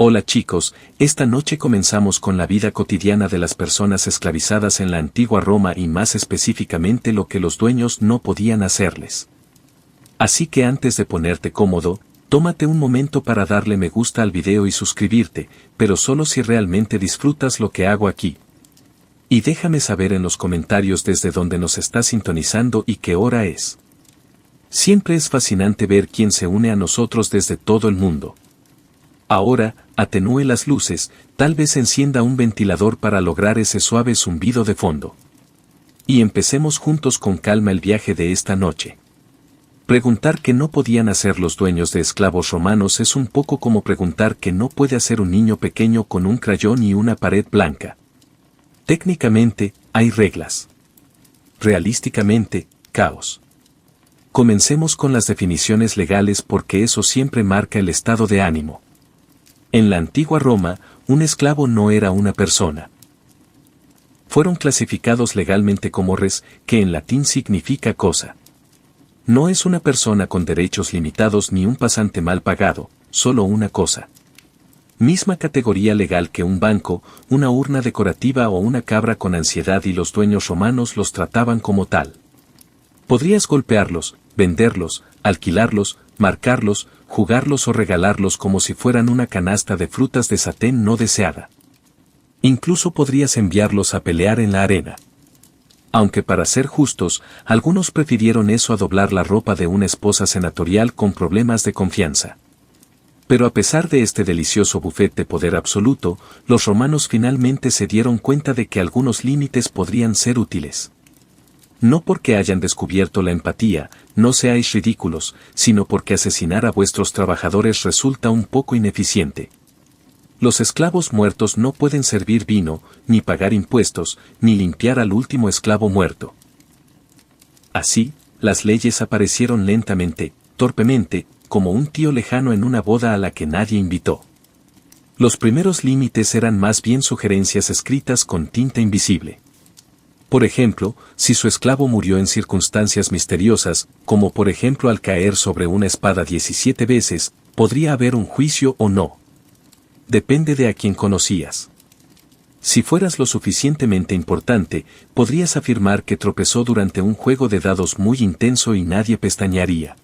Hola chicos, esta noche comenzamos con la vida cotidiana de las personas esclavizadas en la antigua Roma y más específicamente lo que los dueños no podían hacerles. Así que antes de ponerte cómodo, tómate un momento para darle me gusta al video y suscribirte, pero solo si realmente disfrutas lo que hago aquí. Y déjame saber en los comentarios desde donde nos estás sintonizando y qué hora es. Siempre es fascinante ver quién se une a nosotros desde todo el mundo. Ahora, atenúe las luces, tal vez encienda un ventilador para lograr ese suave zumbido de fondo. Y empecemos juntos con calma el viaje de esta noche. Preguntar qué no podían hacer los dueños de esclavos romanos es un poco como preguntar qué no puede hacer un niño pequeño con un crayón y una pared blanca. Técnicamente, hay reglas. Realísticamente, caos. Comencemos con las definiciones legales porque eso siempre marca el estado de ánimo. En la antigua Roma, un esclavo no era una persona. Fueron clasificados legalmente como res, que en latín significa cosa. No es una persona con derechos limitados ni un pasante mal pagado, solo una cosa. Misma categoría legal que un banco, una urna decorativa o una cabra con ansiedad y los dueños romanos los trataban como tal. Podrías golpearlos, venderlos, alquilarlos, marcarlos, jugarlos o regalarlos como si fueran una canasta de frutas de satén no deseada. Incluso podrías enviarlos a pelear en la arena. Aunque para ser justos, algunos prefirieron eso a doblar la ropa de una esposa senatorial con problemas de confianza. Pero a pesar de este delicioso buffet de poder absoluto, los romanos finalmente se dieron cuenta de que algunos límites podrían ser útiles. No porque hayan descubierto la empatía, no seáis ridículos, sino porque asesinar a vuestros trabajadores resulta un poco ineficiente. Los esclavos muertos no pueden servir vino, ni pagar impuestos, ni limpiar al último esclavo muerto. Así, las leyes aparecieron lentamente, torpemente, como un tío lejano en una boda a la que nadie invitó. Los primeros límites eran más bien sugerencias escritas con tinta invisible. Por ejemplo, si su esclavo murió en circunstancias misteriosas, como por ejemplo al caer sobre una espada 17 veces, podría haber un juicio o no. Depende de a quién conocías. Si fueras lo suficientemente importante, podrías afirmar que tropezó durante un juego de dados muy intenso y nadie pestañearía.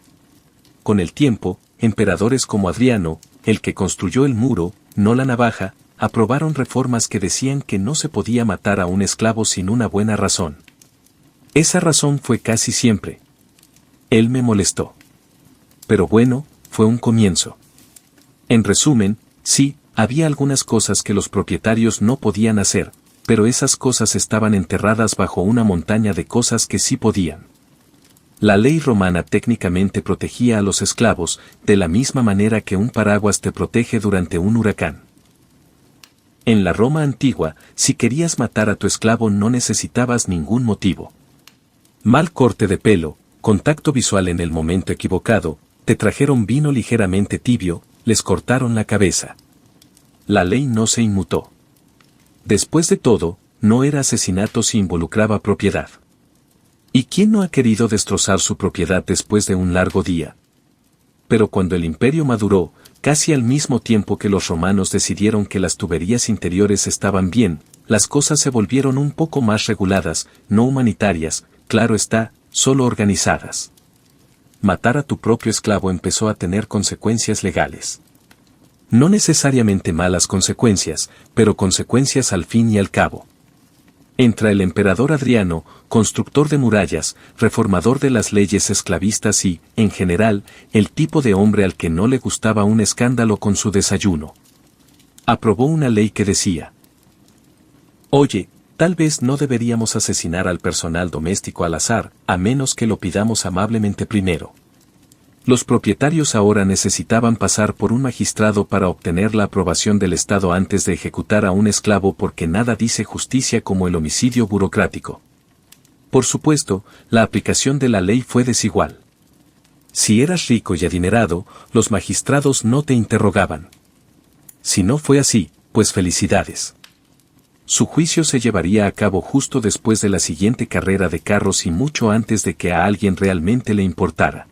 Con el tiempo, emperadores como Adriano, el que construyó el muro, no la navaja, aprobaron reformas que decían que no se podía matar a un esclavo sin una buena razón. Esa razón fue casi siempre: él me molestó. Pero bueno, fue un comienzo. En resumen, sí, había algunas cosas que los propietarios no podían hacer, pero esas cosas estaban enterradas bajo una montaña de cosas que sí podían. La ley romana técnicamente protegía a los esclavos, de la misma manera que un paraguas te protege durante un huracán. En la Roma antigua, si querías matar a tu esclavo no necesitabas ningún motivo. Mal corte de pelo, contacto visual en el momento equivocado, te trajeron vino ligeramente tibio, les cortaron la cabeza. La ley no se inmutó. Después de todo, no era asesinato si involucraba propiedad. ¿Y quién no ha querido destrozar su propiedad después de un largo día? Pero cuando el imperio maduró, casi al mismo tiempo que los romanos decidieron que las tuberías interiores estaban bien, las cosas se volvieron un poco más reguladas, no humanitarias, claro está, solo organizadas. Matar a tu propio esclavo empezó a tener consecuencias legales. No necesariamente malas consecuencias, pero consecuencias al fin y al cabo. Entra el emperador Adriano, constructor de murallas, reformador de las leyes esclavistas y, en general, el tipo de hombre al que no le gustaba un escándalo con su desayuno. Aprobó una ley que decía: oye, tal vez no deberíamos asesinar al personal doméstico al azar, a menos que lo pidamos amablemente primero. Los propietarios ahora necesitaban pasar por un magistrado para obtener la aprobación del Estado antes de ejecutar a un esclavo porque nada dice justicia como el homicidio burocrático. Por supuesto, la aplicación de la ley fue desigual. Si eras rico y adinerado, los magistrados no te interrogaban. Si no fue así, pues felicidades. Su juicio se llevaría a cabo justo después de la siguiente carrera de carros y mucho antes de que a alguien realmente le importara.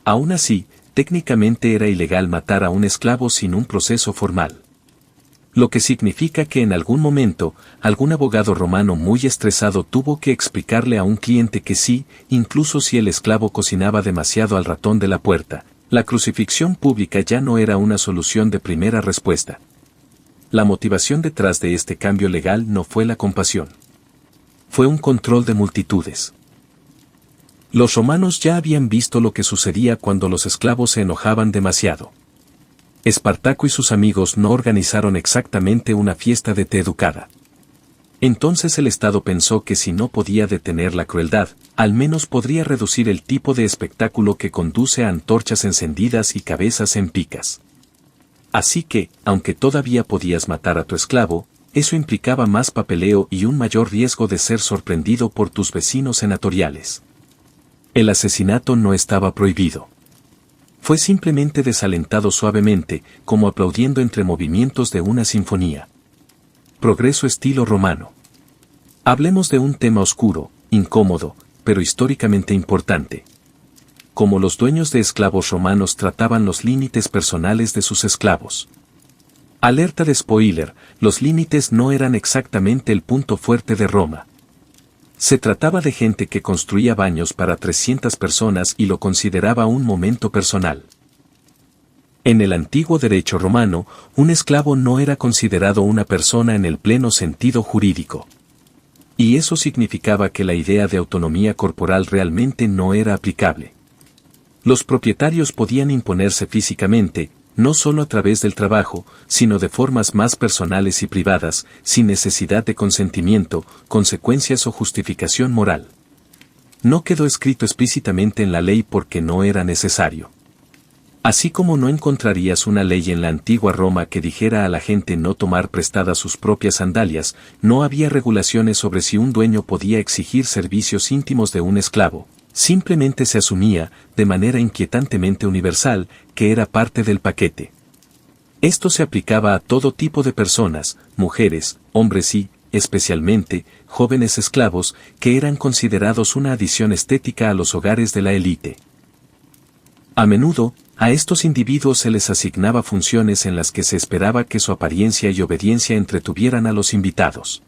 Aún así, técnicamente era ilegal matar a un esclavo sin un proceso formal. Lo que significa que en algún momento, algún abogado romano muy estresado tuvo que explicarle a un cliente que sí, incluso si el esclavo cocinaba demasiado al ratón de la puerta, la crucifixión pública ya no era una solución de primera respuesta. La motivación detrás de este cambio legal no fue la compasión. Fue un control de multitudes. Los romanos ya habían visto lo que sucedía cuando los esclavos se enojaban demasiado. Espartaco y sus amigos no organizaron exactamente una fiesta de té educada. Entonces el Estado pensó que si no podía detener la crueldad, al menos podría reducir el tipo de espectáculo que conduce a antorchas encendidas y cabezas en picas. Así que, aunque todavía podías matar a tu esclavo, eso implicaba más papeleo y un mayor riesgo de ser sorprendido por tus vecinos senatoriales. El asesinato no estaba prohibido. Fue simplemente desalentado suavemente, como aplaudiendo entre movimientos de una sinfonía. Progreso estilo romano. Hablemos de un tema oscuro, incómodo, pero históricamente importante. Cómo los dueños de esclavos romanos trataban los límites personales de sus esclavos. Alerta de spoiler, los límites no eran exactamente el punto fuerte de Roma. Se trataba de gente que construía baños para 300 personas y lo consideraba un momento personal. En el antiguo derecho romano, un esclavo no era considerado una persona en el pleno sentido jurídico. Y eso significaba que la idea de autonomía corporal realmente no era aplicable. Los propietarios podían imponerse físicamente, no solo a través del trabajo, sino de formas más personales y privadas, sin necesidad de consentimiento, consecuencias o justificación moral. No quedó escrito explícitamente en la ley porque no era necesario. Así como no encontrarías una ley en la antigua Roma que dijera a la gente no tomar prestadas sus propias sandalias, no había regulaciones sobre si un dueño podía exigir servicios íntimos de un esclavo. Simplemente se asumía, de manera inquietantemente universal, que era parte del paquete. Esto se aplicaba a todo tipo de personas, mujeres, hombres y, especialmente, jóvenes esclavos, que eran considerados una adición estética a los hogares de la élite. A menudo, a estos individuos se les asignaba funciones en las que se esperaba que su apariencia y obediencia entretuvieran a los invitados.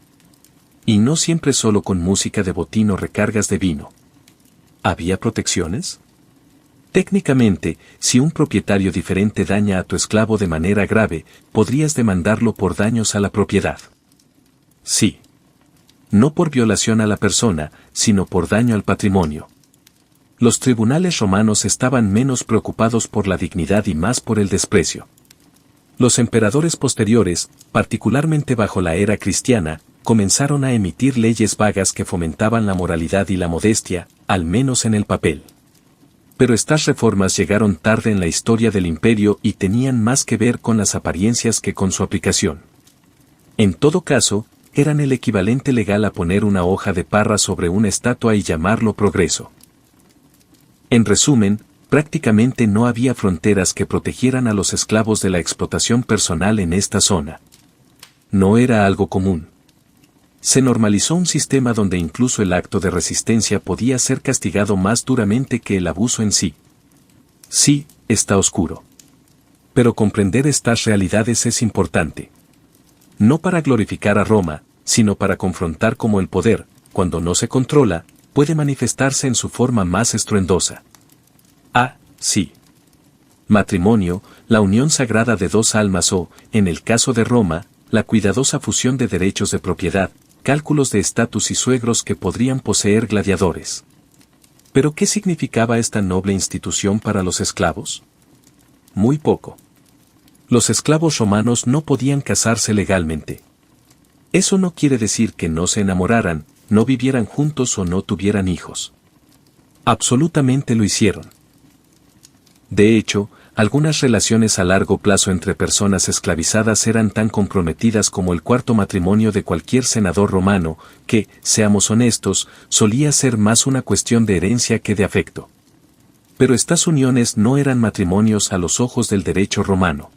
Y no siempre solo con música de botín o recargas de vino. ¿Había protecciones? Técnicamente, si un propietario diferente daña a tu esclavo de manera grave, podrías demandarlo por daños a la propiedad. Sí. No por violación a la persona, sino por daño al patrimonio. Los tribunales romanos estaban menos preocupados por la dignidad y más por el desprecio. Los emperadores posteriores, particularmente bajo la era cristiana, comenzaron a emitir leyes vagas que fomentaban la moralidad y la modestia, al menos en el papel. Pero estas reformas llegaron tarde en la historia del imperio y tenían más que ver con las apariencias que con su aplicación. En todo caso, eran el equivalente legal a poner una hoja de parra sobre una estatua y llamarlo progreso. En resumen, prácticamente no había fronteras que protegieran a los esclavos de la explotación personal en esta zona. No era algo común. Se normalizó un sistema donde incluso el acto de resistencia podía ser castigado más duramente que el abuso en sí. Sí, está oscuro. Pero comprender estas realidades es importante. No para glorificar a Roma, sino para confrontar cómo el poder, cuando no se controla, puede manifestarse en su forma más estruendosa. Ah, sí. Matrimonio, la unión sagrada de dos almas o, en el caso de Roma, la cuidadosa fusión de derechos de propiedad, cálculos de estatus y suegros que podrían poseer gladiadores. ¿Pero qué significaba esta noble institución para los esclavos? Muy poco. Los esclavos romanos no podían casarse legalmente. Eso no quiere decir que no se enamoraran, no vivieran juntos o no tuvieran hijos. Absolutamente lo hicieron. De hecho, algunas relaciones a largo plazo entre personas esclavizadas eran tan comprometidas como el cuarto matrimonio de cualquier senador romano, que, seamos honestos, solía ser más una cuestión de herencia que de afecto. Pero estas uniones no eran matrimonios a los ojos del derecho romano.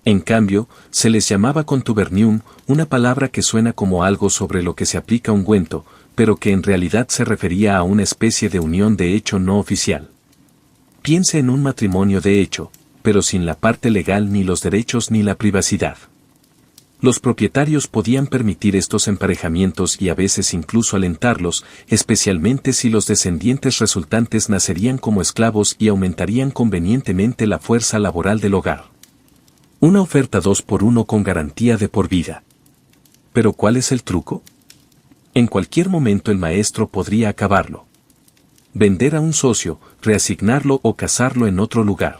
En cambio, se les llamaba contubernium, una palabra que suena como algo sobre lo que se aplica ungüento, pero que en realidad se refería a una especie de unión de hecho no oficial. Piense en un matrimonio de hecho, pero sin la parte legal ni los derechos ni la privacidad. Los propietarios podían permitir estos emparejamientos y a veces incluso alentarlos, especialmente si los descendientes resultantes nacerían como esclavos y aumentarían convenientemente la fuerza laboral del hogar. Una oferta 2 por 1 con garantía de por vida. ¿Pero cuál es el truco? En cualquier momento el maestro podría acabarlo. Vender a un socio, reasignarlo o casarlo en otro lugar.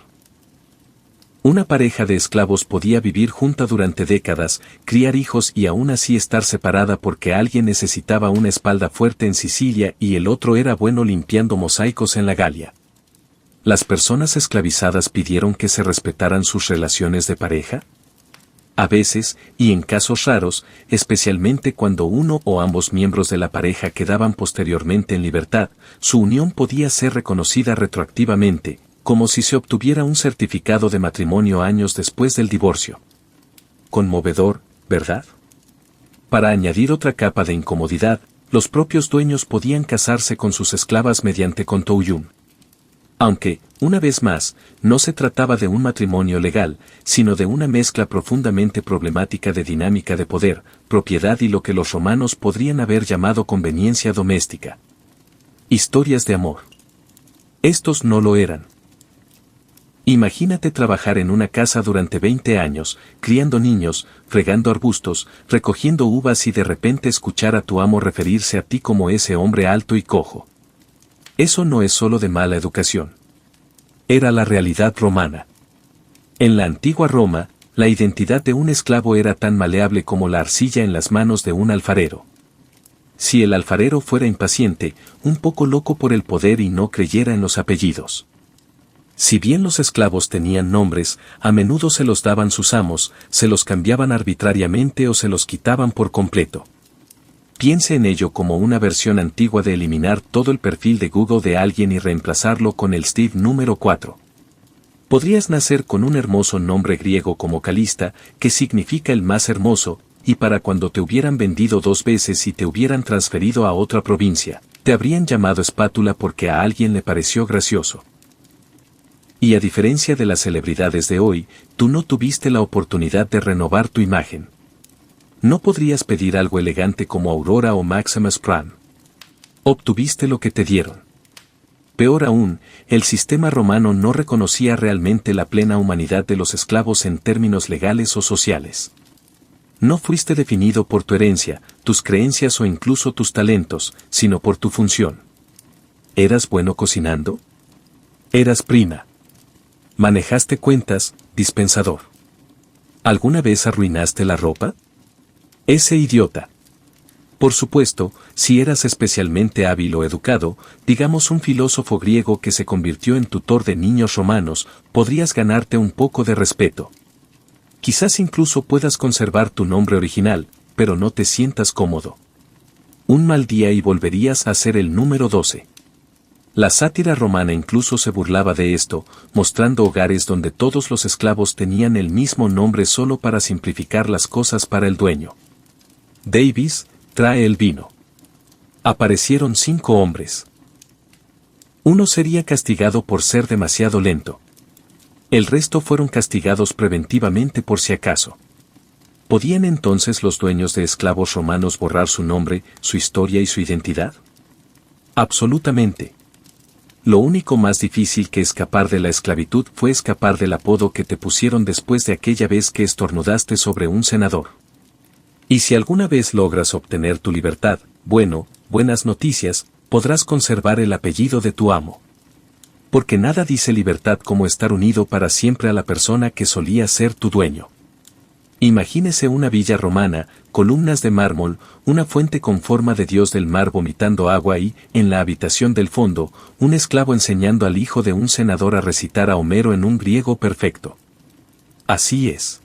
Una pareja de esclavos podía vivir junta durante décadas, criar hijos y aún así estar separada porque alguien necesitaba una espalda fuerte en Sicilia y el otro era bueno limpiando mosaicos en la Galia. ¿Las personas esclavizadas pidieron que se respetaran sus relaciones de pareja? A veces, y en casos raros, especialmente cuando uno o ambos miembros de la pareja quedaban posteriormente en libertad, su unión podía ser reconocida retroactivamente, como si se obtuviera un certificado de matrimonio años después del divorcio. Conmovedor, ¿verdad? Para añadir otra capa de incomodidad, los propios dueños podían casarse con sus esclavas mediante contouyum. Aunque, una vez más, no se trataba de un matrimonio legal, sino de una mezcla profundamente problemática de dinámica de poder, propiedad y lo que los romanos podrían haber llamado conveniencia doméstica. Historias de amor. Estos no lo eran. Imagínate trabajar en una casa durante 20 años, criando niños, fregando arbustos, recogiendo uvas y de repente escuchar a tu amo referirse a ti como ese hombre alto y cojo. Eso no es solo de mala educación. Era la realidad romana. En la antigua Roma, la identidad de un esclavo era tan maleable como la arcilla en las manos de un alfarero. Si el alfarero fuera impaciente, un poco loco por el poder y no creyera en los apellidos. Si bien los esclavos tenían nombres, a menudo se los daban sus amos, se los cambiaban arbitrariamente o se los quitaban por completo. Piense en ello como una versión antigua de eliminar todo el perfil de Google de alguien y reemplazarlo con el Steve número 4. Podrías nacer con un hermoso nombre griego como Calista, que significa el más hermoso, y para cuando te hubieran vendido 2 veces y te hubieran transferido a otra provincia, te habrían llamado espátula porque a alguien le pareció gracioso. Y a diferencia de las celebridades de hoy, tú no tuviste la oportunidad de renovar tu imagen. No podrías pedir algo elegante como Aurora o Maximus Prime. Obtuviste lo que te dieron. Peor aún, el sistema romano no reconocía realmente la plena humanidad de los esclavos en términos legales o sociales. No fuiste definido por tu herencia, tus creencias o incluso tus talentos, sino por tu función. ¿Eras bueno cocinando? ¿Eras prima? ¿Manejaste cuentas, dispensador? ¿Alguna vez arruinaste la ropa? Ese idiota. Por supuesto, si eras especialmente hábil o educado, digamos un filósofo griego que se convirtió en tutor de niños romanos, podrías ganarte un poco de respeto. Quizás incluso puedas conservar tu nombre original, pero no te sientas cómodo. Un mal día y volverías a ser el número 12. La sátira romana incluso se burlaba de esto, mostrando hogares donde todos los esclavos tenían el mismo nombre solo para simplificar las cosas para el dueño. Davis, trae el vino. Aparecieron 5 hombres. Uno sería castigado por ser demasiado lento. El resto fueron castigados preventivamente por si acaso. ¿Podían entonces los dueños de esclavos romanos borrar su nombre, su historia y su identidad? Absolutamente. Lo único más difícil que escapar de la esclavitud fue escapar del apodo que te pusieron después de aquella vez que estornudaste sobre un senador. Y si alguna vez logras obtener tu libertad, bueno, buenas noticias, podrás conservar el apellido de tu amo. Porque nada dice libertad como estar unido para siempre a la persona que solía ser tu dueño. Imagínese una villa romana, columnas de mármol, una fuente con forma de dios del mar vomitando agua y, en la habitación del fondo, un esclavo enseñando al hijo de un senador a recitar a Homero en un griego perfecto. Así es.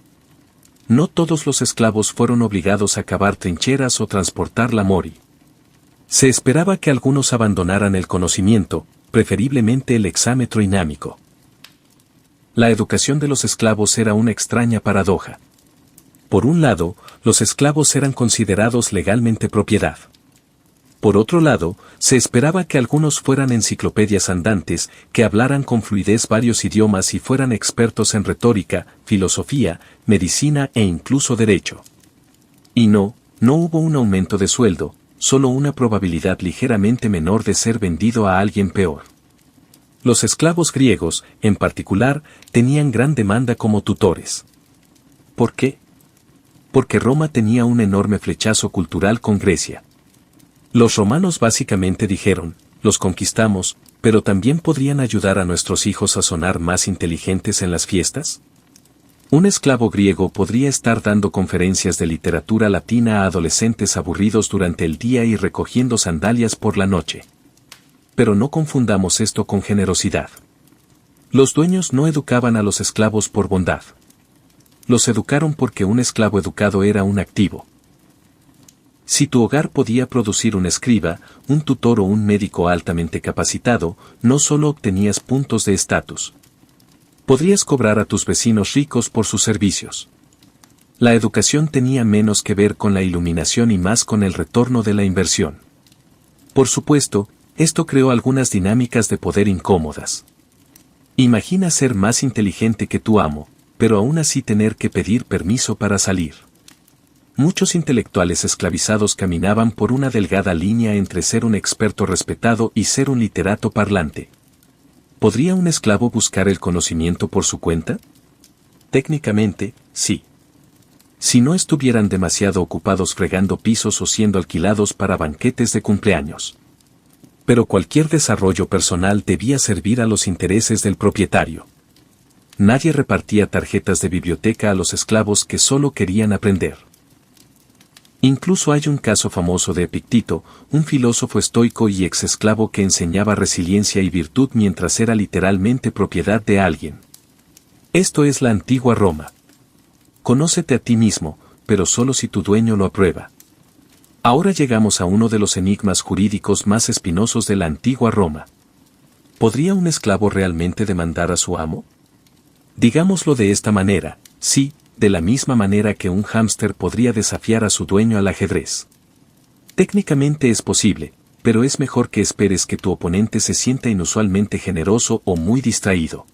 No todos los esclavos fueron obligados a cavar trincheras o transportar la mori. Se esperaba que algunos abandonaran el conocimiento, preferiblemente el exámetro inámico. La educación de los esclavos era una extraña paradoja. Por un lado, los esclavos eran considerados legalmente propiedad. Por otro lado, se esperaba que algunos fueran enciclopedias andantes, que hablaran con fluidez varios idiomas y fueran expertos en retórica, filosofía, medicina e incluso derecho. Y no hubo un aumento de sueldo, solo una probabilidad ligeramente menor de ser vendido a alguien peor. Los esclavos griegos, en particular, tenían gran demanda como tutores. ¿Por qué? Porque Roma tenía un enorme flechazo cultural con Grecia. Los romanos básicamente dijeron, los conquistamos, pero también podrían ayudar a nuestros hijos a sonar más inteligentes en las fiestas. Un esclavo griego podría estar dando conferencias de literatura latina a adolescentes aburridos durante el día y recogiendo sandalias por la noche. Pero no confundamos esto con generosidad. Los dueños no educaban a los esclavos por bondad. Los educaron porque un esclavo educado era un activo. Si tu hogar podía producir un escriba, un tutor o un médico altamente capacitado, no solo obtenías puntos de estatus. Podrías cobrar a tus vecinos ricos por sus servicios. La educación tenía menos que ver con la iluminación y más con el retorno de la inversión. Por supuesto, esto creó algunas dinámicas de poder incómodas. Imagina ser más inteligente que tu amo, pero aún así tener que pedir permiso para salir. Muchos intelectuales esclavizados caminaban por una delgada línea entre ser un experto respetado y ser un literato parlante. ¿Podría un esclavo buscar el conocimiento por su cuenta? Técnicamente, sí. Si no estuvieran demasiado ocupados fregando pisos o siendo alquilados para banquetes de cumpleaños. Pero cualquier desarrollo personal debía servir a los intereses del propietario. Nadie repartía tarjetas de biblioteca a los esclavos que solo querían aprender. Incluso hay un caso famoso de Epictito, un filósofo estoico y ex-esclavo que enseñaba resiliencia y virtud mientras era literalmente propiedad de alguien. Esto es la antigua Roma. Conócete a ti mismo, pero solo si tu dueño lo aprueba. Ahora llegamos a uno de los enigmas jurídicos más espinosos de la antigua Roma. ¿Podría un esclavo realmente demandar a su amo? Digámoslo de esta manera, sí, de la misma manera que un hámster podría desafiar a su dueño al ajedrez. Técnicamente es posible, pero es mejor que esperes que tu oponente se sienta inusualmente generoso o muy distraído.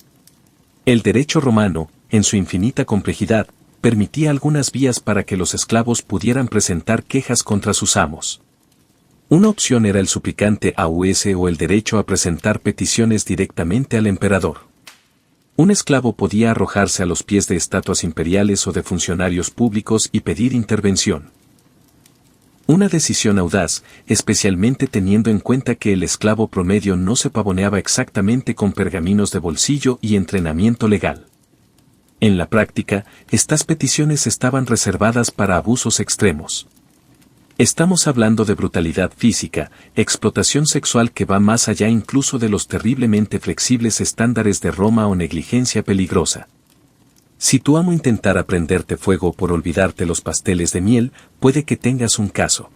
El derecho romano, en su infinita complejidad, permitía algunas vías para que los esclavos pudieran presentar quejas contra sus amos. Una opción era el suplicante AUS o el derecho a presentar peticiones directamente al emperador. Un esclavo podía arrojarse a los pies de estatuas imperiales o de funcionarios públicos y pedir intervención. Una decisión audaz, especialmente teniendo en cuenta que el esclavo promedio no se pavoneaba exactamente con pergaminos de bolsillo y entrenamiento legal. En la práctica, estas peticiones estaban reservadas para abusos extremos. Estamos hablando de brutalidad física, explotación sexual que va más allá incluso de los terriblemente flexibles estándares de Roma o negligencia peligrosa. Si tu amo intentara prenderte fuego por olvidarte los pasteles de miel, puede que tengas un caso.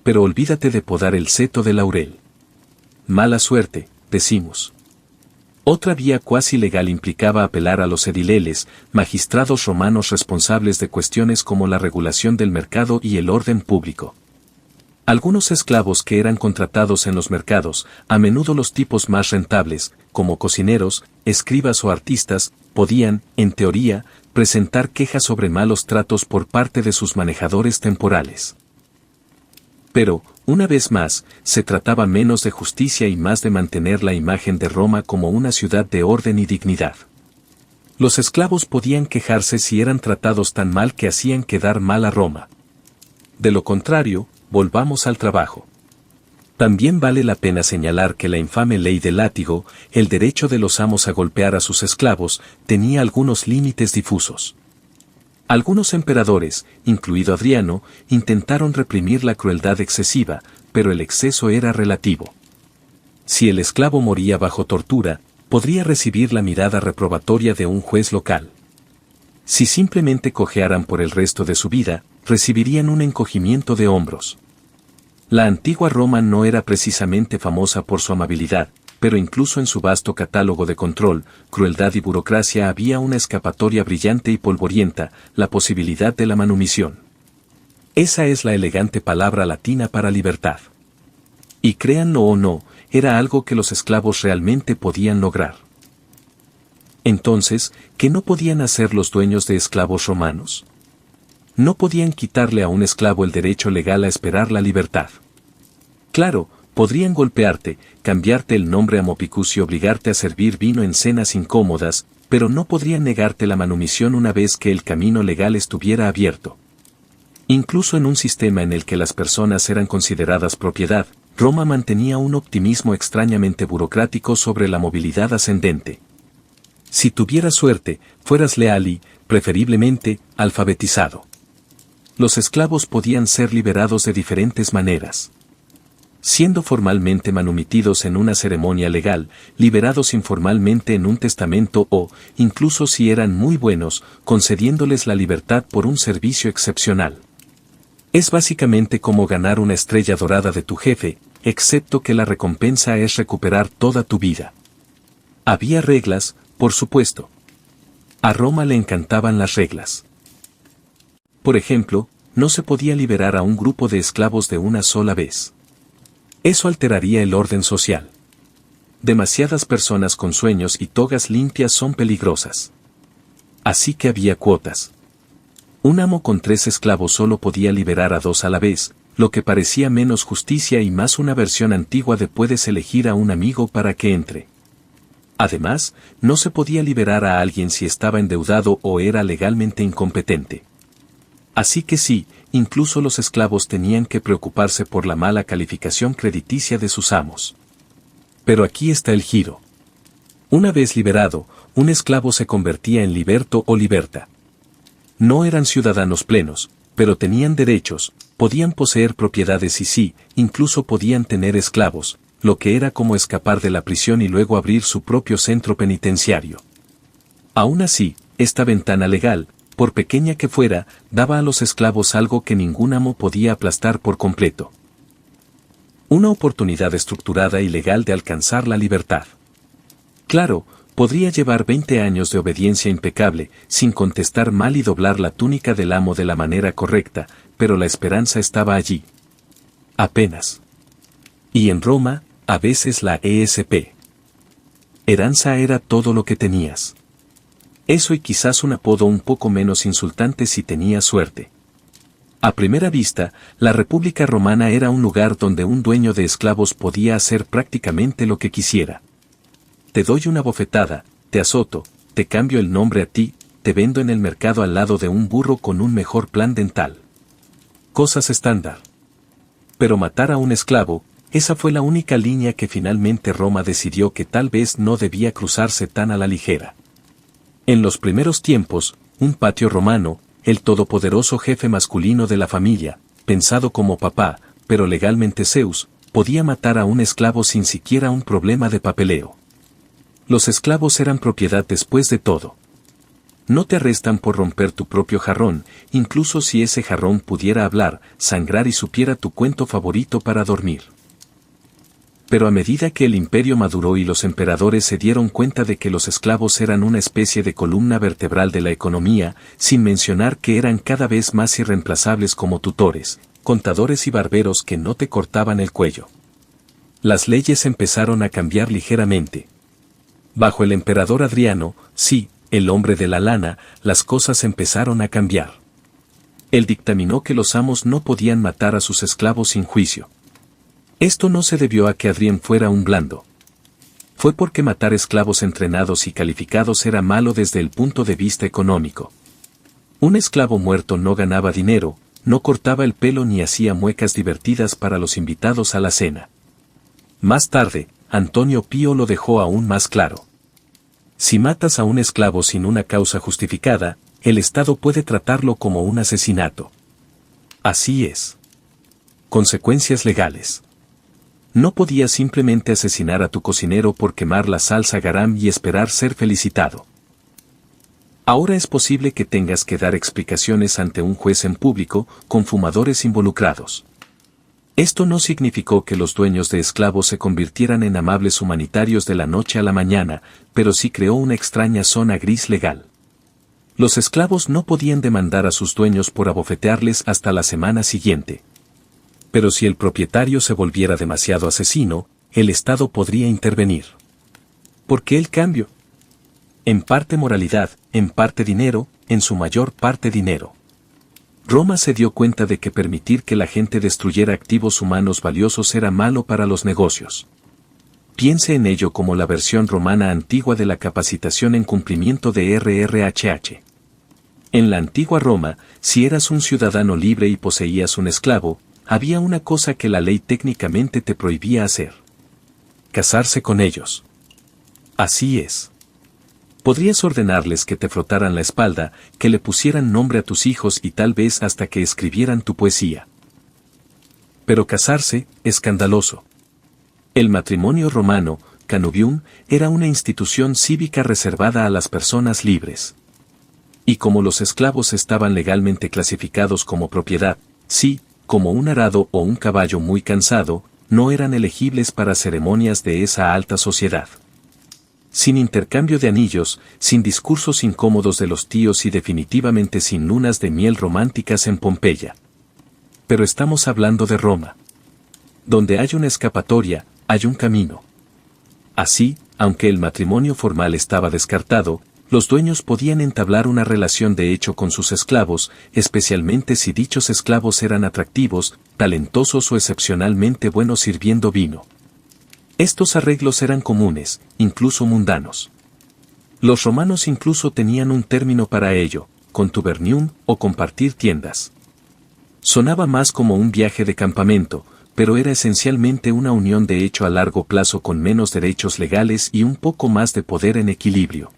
Pero olvídate de podar el seto de laurel. Mala suerte, decimos. Otra vía cuasi legal implicaba apelar a los edileles, magistrados romanos responsables de cuestiones como la regulación del mercado y el orden público. Algunos esclavos que eran contratados en los mercados, a menudo los tipos más rentables, como cocineros, escribas o artistas, podían, en teoría, presentar quejas sobre malos tratos por parte de sus manejadores temporales. Pero, una vez más, se trataba menos de justicia y más de mantener la imagen de Roma como una ciudad de orden y dignidad. Los esclavos podían quejarse si eran tratados tan mal que hacían quedar mal a Roma. De lo contrario, volvamos al trabajo. También vale la pena señalar que la infame ley del látigo, el derecho de los amos a golpear a sus esclavos, tenía algunos límites difusos. Algunos emperadores, incluido Adriano, intentaron reprimir la crueldad excesiva, pero el exceso era relativo. Si el esclavo moría bajo tortura, podría recibir la mirada reprobatoria de un juez local. Si simplemente cojearan por el resto de su vida, recibirían un encogimiento de hombros. La antigua Roma no era precisamente famosa por su amabilidad, pero incluso en su vasto catálogo de control, crueldad y burocracia había una escapatoria brillante y polvorienta, la posibilidad de la manumisión. Esa es la elegante palabra latina para libertad. Y créanlo o no, era algo que los esclavos realmente podían lograr. Entonces, ¿qué no podían hacer los dueños de esclavos romanos? No podían quitarle a un esclavo el derecho legal a esperar la libertad. Claro, podrían golpearte, cambiarte el nombre a Mopicus y obligarte a servir vino en cenas incómodas, pero no podrían negarte la manumisión una vez que el camino legal estuviera abierto. Incluso en un sistema en el que las personas eran consideradas propiedad, Roma mantenía un optimismo extrañamente burocrático sobre la movilidad ascendente. Si tuvieras suerte, fueras leal y, preferiblemente, alfabetizado. Los esclavos podían ser liberados de diferentes maneras. Siendo formalmente manumitidos en una ceremonia legal, liberados informalmente en un testamento o, incluso si eran muy buenos, concediéndoles la libertad por un servicio excepcional. Es básicamente como ganar una estrella dorada de tu jefe, excepto que la recompensa es recuperar toda tu vida. Había reglas, por supuesto. A Roma le encantaban las reglas. Por ejemplo, no se podía liberar a un grupo de esclavos de una sola vez. Eso alteraría el orden social. Demasiadas personas con sueños y togas limpias son peligrosas. Así que había cuotas. Un amo con 3 esclavos solo podía liberar a 2 a la vez, lo que parecía menos justicia y más una versión antigua de puedes elegir a un amigo para que entre. Además, no se podía liberar a alguien si estaba endeudado o era legalmente incompetente. Así que sí, incluso los esclavos tenían que preocuparse por la mala calificación crediticia de sus amos. Pero aquí está el giro. Una vez liberado, un esclavo se convertía en liberto o liberta. No eran ciudadanos plenos, pero tenían derechos, podían poseer propiedades y sí, incluso podían tener esclavos, lo que era como escapar de la prisión y luego abrir su propio centro penitenciario. Aún así, esta ventana legal, por pequeña que fuera, daba a los esclavos algo que ningún amo podía aplastar por completo. Una oportunidad estructurada y legal de alcanzar la libertad. Claro, podría llevar 20 años de obediencia impecable, sin contestar mal y doblar la túnica del amo de la manera correcta, pero la esperanza estaba allí. Apenas. Y en Roma, a veces la ESP. Heranza era todo lo que tenías. Eso y quizás un apodo un poco menos insultante si tenías suerte. A primera vista, la República Romana era un lugar donde un dueño de esclavos podía hacer prácticamente lo que quisiera. Te doy una bofetada, te azoto, te cambio el nombre a ti, te vendo en el mercado al lado de un burro con un mejor plan dental. Cosas estándar. Pero matar a un esclavo, esa fue la única línea que finalmente Roma decidió que tal vez no debía cruzarse tan a la ligera. En los primeros tiempos, un patio romano, el todopoderoso jefe masculino de la familia, pensado como papá, pero legalmente Zeus, podía matar a un esclavo sin siquiera un problema de papeleo. Los esclavos eran propiedad después de todo. No te arrestan por romper tu propio jarrón, incluso si ese jarrón pudiera hablar, sangrar y supiera tu cuento favorito para dormir. Pero a medida que el imperio maduró y los emperadores se dieron cuenta de que los esclavos eran una especie de columna vertebral de la economía, sin mencionar que eran cada vez más irreemplazables como tutores, contadores y barberos que no te cortaban el cuello. Las leyes empezaron a cambiar ligeramente. Bajo el emperador Adriano, sí, el hombre de la lana, las cosas empezaron a cambiar. Él dictaminó que los amos no podían matar a sus esclavos sin juicio. Esto no se debió a que Adrián fuera un blando. Fue porque matar esclavos entrenados y calificados era malo desde el punto de vista económico. Un esclavo muerto no ganaba dinero, no cortaba el pelo ni hacía muecas divertidas para los invitados a la cena. Más tarde, Antonio Pío lo dejó aún más claro. Si matas a un esclavo sin una causa justificada, el Estado puede tratarlo como un asesinato. Así es. Consecuencias legales. No podías simplemente asesinar a tu cocinero por quemar la salsa garam y esperar ser felicitado. Ahora es posible que tengas que dar explicaciones ante un juez en público, con fumadores involucrados. Esto no significó que los dueños de esclavos se convirtieran en amables humanitarios de la noche a la mañana, pero sí creó una extraña zona gris legal. Los esclavos no podían demandar a sus dueños por abofetearles hasta la semana siguiente. Pero si el propietario se volviera demasiado asesino, el Estado podría intervenir. ¿Por qué el cambio? En parte moralidad, en parte dinero, en su mayor parte dinero. Roma se dio cuenta de que permitir que la gente destruyera activos humanos valiosos era malo para los negocios. Piense en ello como la versión romana antigua de la capacitación en cumplimiento de RRHH. En la antigua Roma, si eras un ciudadano libre y poseías un esclavo, había una cosa que la ley técnicamente te prohibía hacer: casarse con ellos. Así es. Podrías ordenarles que te frotaran la espalda, que le pusieran nombre a tus hijos y tal vez hasta que escribieran tu poesía. Pero casarse, escandaloso. El matrimonio romano, canubium, era una institución cívica reservada a las personas libres. Y como los esclavos estaban legalmente clasificados como propiedad, sí, como un arado o un caballo muy cansado, no eran elegibles para ceremonias de esa alta sociedad. Sin intercambio de anillos, sin discursos incómodos de los tíos y definitivamente sin lunas de miel románticas en Pompeya. Pero estamos hablando de Roma. Donde hay una escapatoria, hay un camino. Así, aunque el matrimonio formal estaba descartado, los dueños podían entablar una relación de hecho con sus esclavos, especialmente si dichos esclavos eran atractivos, talentosos o excepcionalmente buenos sirviendo vino. Estos arreglos eran comunes, incluso mundanos. Los romanos incluso tenían un término para ello: contubernium o compartir tiendas. Sonaba más como un viaje de campamento, pero era esencialmente una unión de hecho a largo plazo con menos derechos legales y un poco más de poder en equilibrio.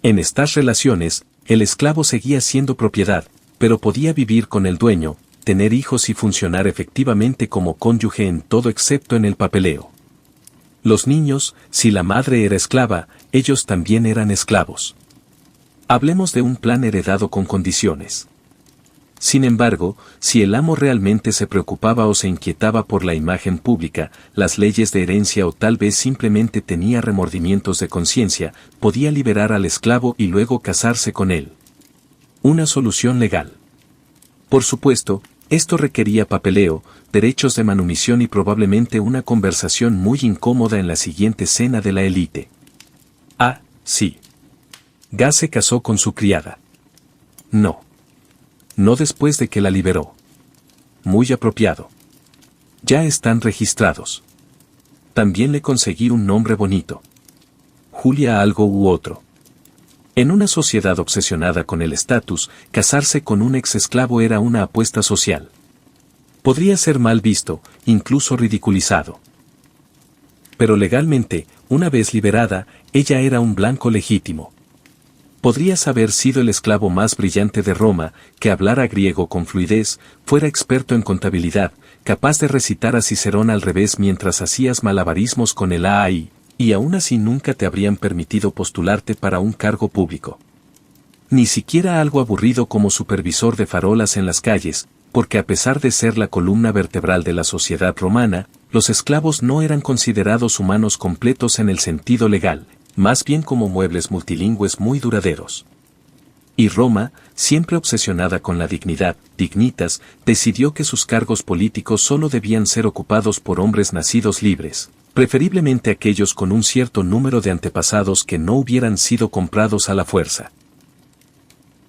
En estas relaciones, el esclavo seguía siendo propiedad, pero podía vivir con el dueño, tener hijos y funcionar efectivamente como cónyuge en todo excepto en el papeleo. Los niños, si la madre era esclava, ellos también eran esclavos. Hablemos de un plan heredado con condiciones. Sin embargo, si el amo realmente se preocupaba o se inquietaba por la imagen pública, las leyes de herencia o tal vez simplemente tenía remordimientos de conciencia, podía liberar al esclavo y luego casarse con él. Una solución legal. Por supuesto, esto requería papeleo, derechos de manumisión y probablemente una conversación muy incómoda en la siguiente cena de la élite. Ah, sí. Gas se casó con su criada. No. No después de que la liberó. Muy apropiado. Ya están registrados. También le conseguí un nombre bonito. Julia algo u otro. En una sociedad obsesionada con el estatus, casarse con un ex esclavo era una apuesta social. Podría ser mal visto, incluso ridiculizado. Pero legalmente, una vez liberada, ella era un blanco legítimo. Podrías haber sido el esclavo más brillante de Roma, que hablara griego con fluidez, fuera experto en contabilidad, capaz de recitar a Cicerón al revés mientras hacías malabarismos con el AI, y aún así nunca te habrían permitido postularte para un cargo público. Ni siquiera algo aburrido como supervisor de farolas en las calles, porque a pesar de ser la columna vertebral de la sociedad romana, los esclavos no eran considerados humanos completos en el sentido legal, más bien como muebles multilingües muy duraderos. Y Roma, siempre obsesionada con la dignidad, dignitas, decidió que sus cargos políticos solo debían ser ocupados por hombres nacidos libres, preferiblemente aquellos con un cierto número de antepasados que no hubieran sido comprados a la fuerza.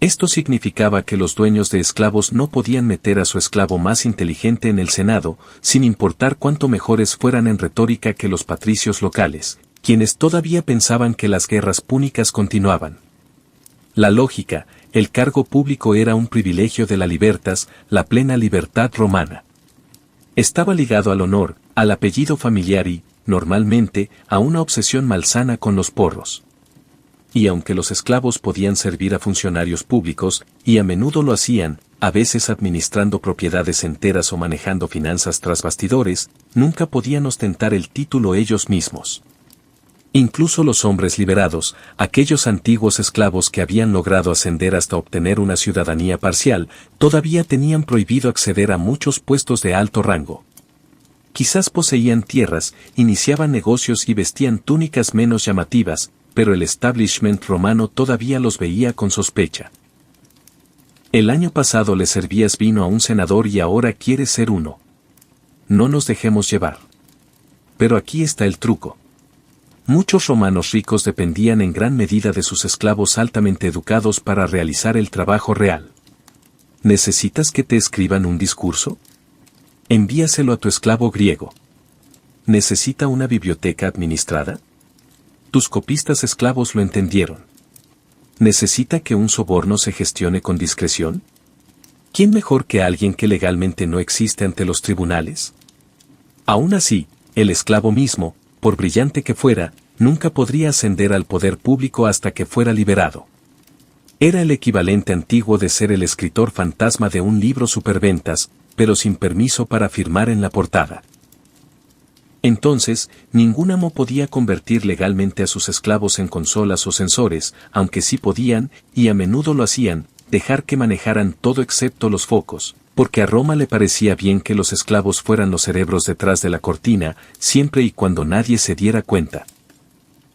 Esto significaba que los dueños de esclavos no podían meter a su esclavo más inteligente en el Senado, sin importar cuánto mejores fueran en retórica que los patricios locales, quienes todavía pensaban que las guerras púnicas continuaban. La lógica, el cargo público era un privilegio de la libertas, la plena libertad romana. Estaba ligado al honor, al apellido familiar y, normalmente, a una obsesión malsana con los porros. Y aunque los esclavos podían servir a funcionarios públicos, y a menudo lo hacían, a veces administrando propiedades enteras o manejando finanzas tras bastidores, nunca podían ostentar el título ellos mismos. Incluso los hombres liberados, aquellos antiguos esclavos que habían logrado ascender hasta obtener una ciudadanía parcial, todavía tenían prohibido acceder a muchos puestos de alto rango. Quizás poseían tierras, iniciaban negocios y vestían túnicas menos llamativas, pero el establishment romano todavía los veía con sospecha. El año pasado le servías vino a un senador y ahora quieres ser uno. No nos dejemos llevar. Pero aquí está el truco. Muchos romanos ricos dependían en gran medida de sus esclavos altamente educados para realizar el trabajo real. ¿Necesitas que te escriban un discurso? Envíaselo a tu esclavo griego. ¿Necesita una biblioteca administrada? Tus copistas esclavos lo entendieron. ¿Necesita que un soborno se gestione con discreción? ¿Quién mejor que alguien que legalmente no existe ante los tribunales? Aún así, el esclavo mismo, por brillante que fuera, nunca podría ascender al poder público hasta que fuera liberado. Era el equivalente antiguo de ser el escritor fantasma de un libro superventas, pero sin permiso para firmar en la portada. Entonces, ningún amo podía convertir legalmente a sus esclavos en consolas o sensores, aunque sí podían, y a menudo lo hacían, dejar que manejaran todo excepto los focos, porque a Roma le parecía bien que los esclavos fueran los cerebros detrás de la cortina, siempre y cuando nadie se diera cuenta.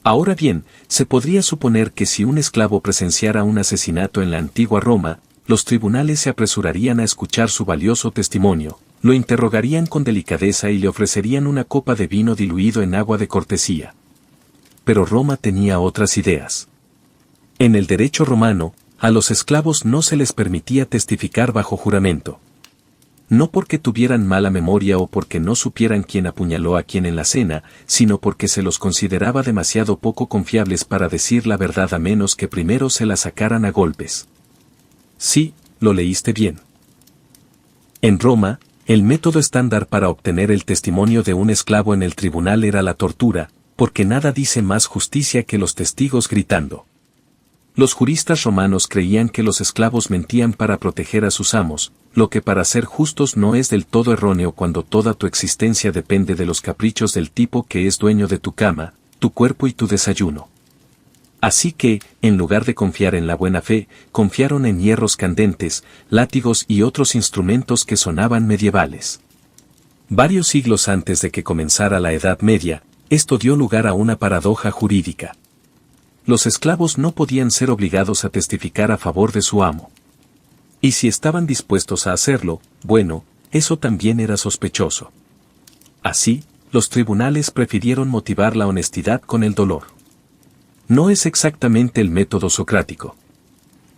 Ahora bien, se podría suponer que si un esclavo presenciara un asesinato en la antigua Roma, los tribunales se apresurarían a escuchar su valioso testimonio, lo interrogarían con delicadeza y le ofrecerían una copa de vino diluido en agua de cortesía. Pero Roma tenía otras ideas. En el derecho romano, a los esclavos no se les permitía testificar bajo juramento. No porque tuvieran mala memoria o porque no supieran quién apuñaló a quién en la cena, sino porque se los consideraba demasiado poco confiables para decir la verdad a menos que primero se la sacaran a golpes. Sí, lo leíste bien. En Roma, el método estándar para obtener el testimonio de un esclavo en el tribunal era la tortura, porque nada dice más justicia que los testigos gritando. Los juristas romanos creían que los esclavos mentían para proteger a sus amos, lo que para ser justos no es del todo erróneo cuando toda tu existencia depende de los caprichos del tipo que es dueño de tu cama, tu cuerpo y tu desayuno. Así que, en lugar de confiar en la buena fe, confiaron en hierros candentes, látigos y otros instrumentos que sonaban medievales. Varios siglos antes de que comenzara la Edad Media, esto dio lugar a una paradoja jurídica. Los esclavos no podían ser obligados a testificar a favor de su amo. Y si estaban dispuestos a hacerlo, bueno, eso también era sospechoso. Así, los tribunales prefirieron motivar la honestidad con el dolor. No es exactamente el método socrático.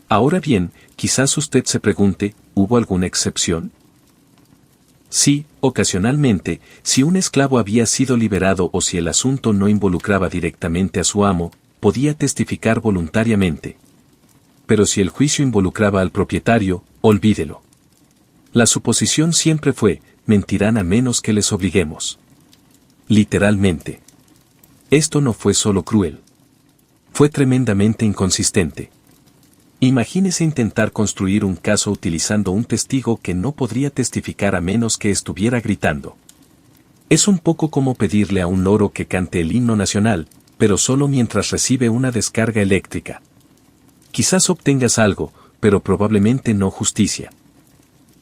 Ahora bien, quizás usted se pregunte, ¿hubo alguna excepción? Sí, ocasionalmente, si un esclavo había sido liberado o si el asunto no involucraba directamente a su amo, podía testificar voluntariamente. Pero si el juicio involucraba al propietario, olvídelo. La suposición siempre fue, mentirán a menos que les obliguemos. Literalmente. Esto no fue solo cruel. Fue tremendamente inconsistente. Imagínese intentar construir un caso utilizando un testigo que no podría testificar a menos que estuviera gritando. Es un poco como pedirle a un loro que cante el himno nacional, pero solo mientras recibe una descarga eléctrica. Quizás obtengas algo, pero probablemente no justicia.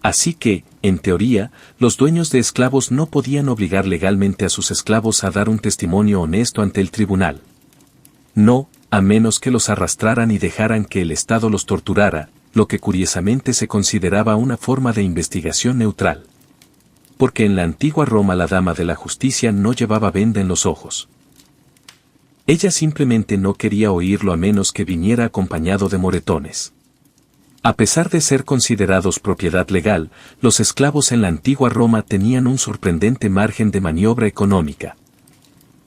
Así que, en teoría, los dueños de esclavos no podían obligar legalmente a sus esclavos a dar un testimonio honesto ante el tribunal. No, a menos que los arrastraran y dejaran que el Estado los torturara, lo que curiosamente se consideraba una forma de investigación neutral. Porque en la antigua Roma la dama de la justicia no llevaba venda en los ojos. Ella simplemente no quería oírlo a menos que viniera acompañado de moretones. A pesar de ser considerados propiedad legal, los esclavos en la antigua Roma tenían un sorprendente margen de maniobra económica.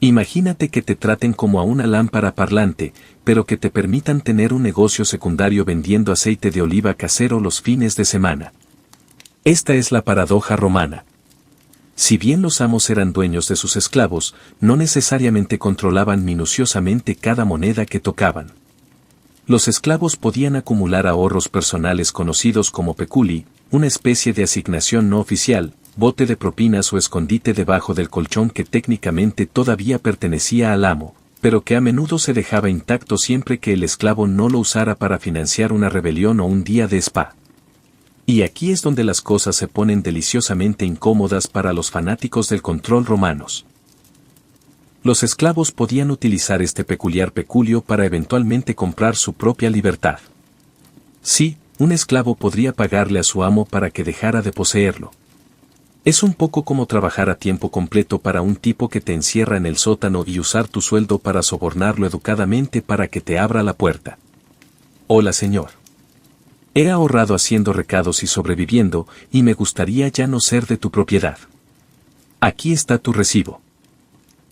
Imagínate que te traten como a una lámpara parlante, pero que te permitan tener un negocio secundario vendiendo aceite de oliva casero los fines de semana. Esta es la paradoja romana. Si bien los amos eran dueños de sus esclavos, no necesariamente controlaban minuciosamente cada moneda que tocaban. Los esclavos podían acumular ahorros personales conocidos como peculi, una especie de asignación no oficial, bote de propinas o escondite debajo del colchón que técnicamente todavía pertenecía al amo, pero que a menudo se dejaba intacto siempre que el esclavo no lo usara para financiar una rebelión o un día de spa. Y aquí es donde las cosas se ponen deliciosamente incómodas para los fanáticos del control romanos. Los esclavos podían utilizar este peculiar peculio para eventualmente comprar su propia libertad. Sí, un esclavo podría pagarle a su amo para que dejara de poseerlo. Es un poco como trabajar a tiempo completo para un tipo que te encierra en el sótano y usar tu sueldo para sobornarlo educadamente para que te abra la puerta. Hola, señor. He ahorrado haciendo recados y sobreviviendo, y me gustaría ya no ser de tu propiedad. Aquí está tu recibo.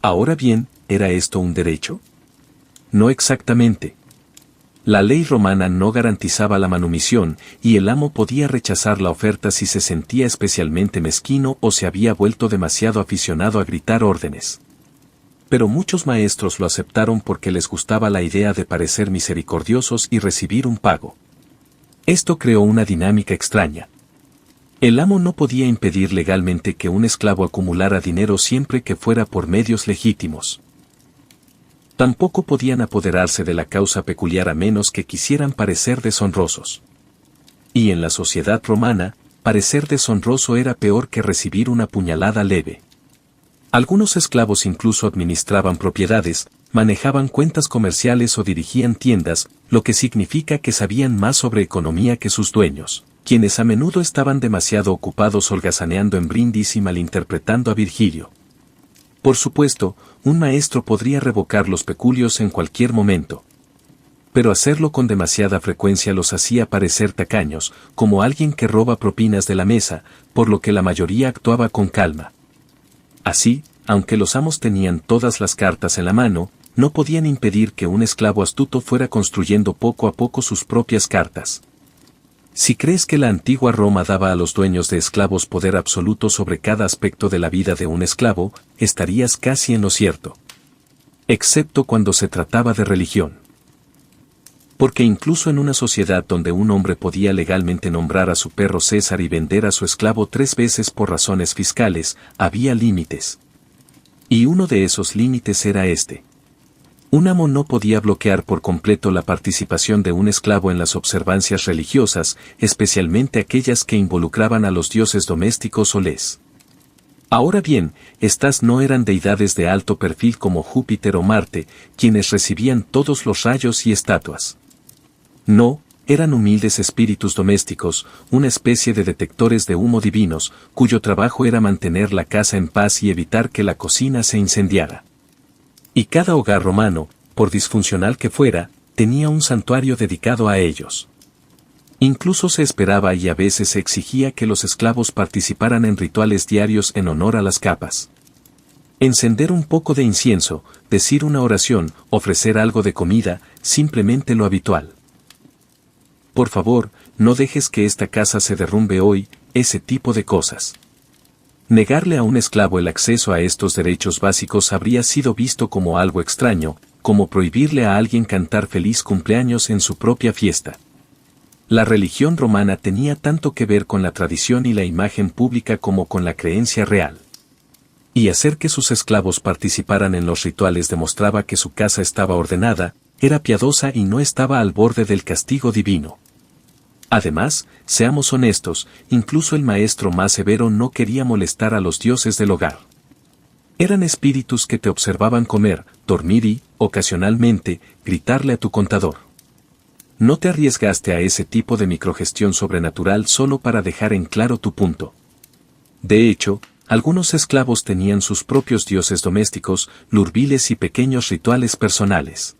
Ahora bien, ¿era esto un derecho? No exactamente. La ley romana no garantizaba la manumisión, y el amo podía rechazar la oferta si se sentía especialmente mezquino o se había vuelto demasiado aficionado a gritar órdenes. Pero muchos maestros lo aceptaron porque les gustaba la idea de parecer misericordiosos y recibir un pago. Esto creó una dinámica extraña. El amo no podía impedir legalmente que un esclavo acumulara dinero siempre que fuera por medios legítimos. Tampoco podían apoderarse de la causa peculiar a menos que quisieran parecer deshonrosos. Y en la sociedad romana, parecer deshonroso era peor que recibir una puñalada leve. Algunos esclavos incluso administraban propiedades, manejaban cuentas comerciales o dirigían tiendas, lo que significa que sabían más sobre economía que sus dueños, quienes a menudo estaban demasiado ocupados holgazaneando en brindis y malinterpretando a Virgilio. Por supuesto, un maestro podría revocar los peculios en cualquier momento. Pero hacerlo con demasiada frecuencia los hacía parecer tacaños, como alguien que roba propinas de la mesa, por lo que la mayoría actuaba con calma. Así, aunque los amos tenían todas las cartas en la mano, no podían impedir que un esclavo astuto fuera construyendo poco a poco sus propias cartas. Si crees que la antigua Roma daba a los dueños de esclavos poder absoluto sobre cada aspecto de la vida de un esclavo, estarías casi en lo cierto. Excepto cuando se trataba de religión. Porque incluso en una sociedad donde un hombre podía legalmente nombrar a su perro César y vender a su esclavo 3 veces por razones fiscales, había límites. Y uno de esos límites era este. Un amo no podía bloquear por completo la participación de un esclavo en las observancias religiosas, especialmente aquellas que involucraban a los dioses domésticos o les. Ahora bien, estas no eran deidades de alto perfil como Júpiter o Marte, quienes recibían todos los rayos y estatuas. No, eran humildes espíritus domésticos, una especie de detectores de humo divinos, cuyo trabajo era mantener la casa en paz y evitar que la cocina se incendiara. Y cada hogar romano, por disfuncional que fuera, tenía un santuario dedicado a ellos. Incluso se esperaba y a veces se exigía que los esclavos participaran en rituales diarios en honor a las capas. Encender un poco de incienso, decir una oración, ofrecer algo de comida, simplemente lo habitual. Por favor, no dejes que esta casa se derrumbe hoy, ese tipo de cosas. Negarle a un esclavo el acceso a estos derechos básicos habría sido visto como algo extraño, como prohibirle a alguien cantar feliz cumpleaños en su propia fiesta. La religión romana tenía tanto que ver con la tradición y la imagen pública como con la creencia real. Y hacer que sus esclavos participaran en los rituales demostraba que su casa estaba ordenada, era piadosa y no estaba al borde del castigo divino. Además, seamos honestos, incluso el maestro más severo no quería molestar a los dioses del hogar. Eran espíritus que te observaban comer, dormir y, ocasionalmente, gritarle a tu contador. No te arriesgaste a ese tipo de microgestión sobrenatural solo para dejar en claro tu punto. De hecho, algunos esclavos tenían sus propios dioses domésticos, lurbiles y pequeños rituales personales.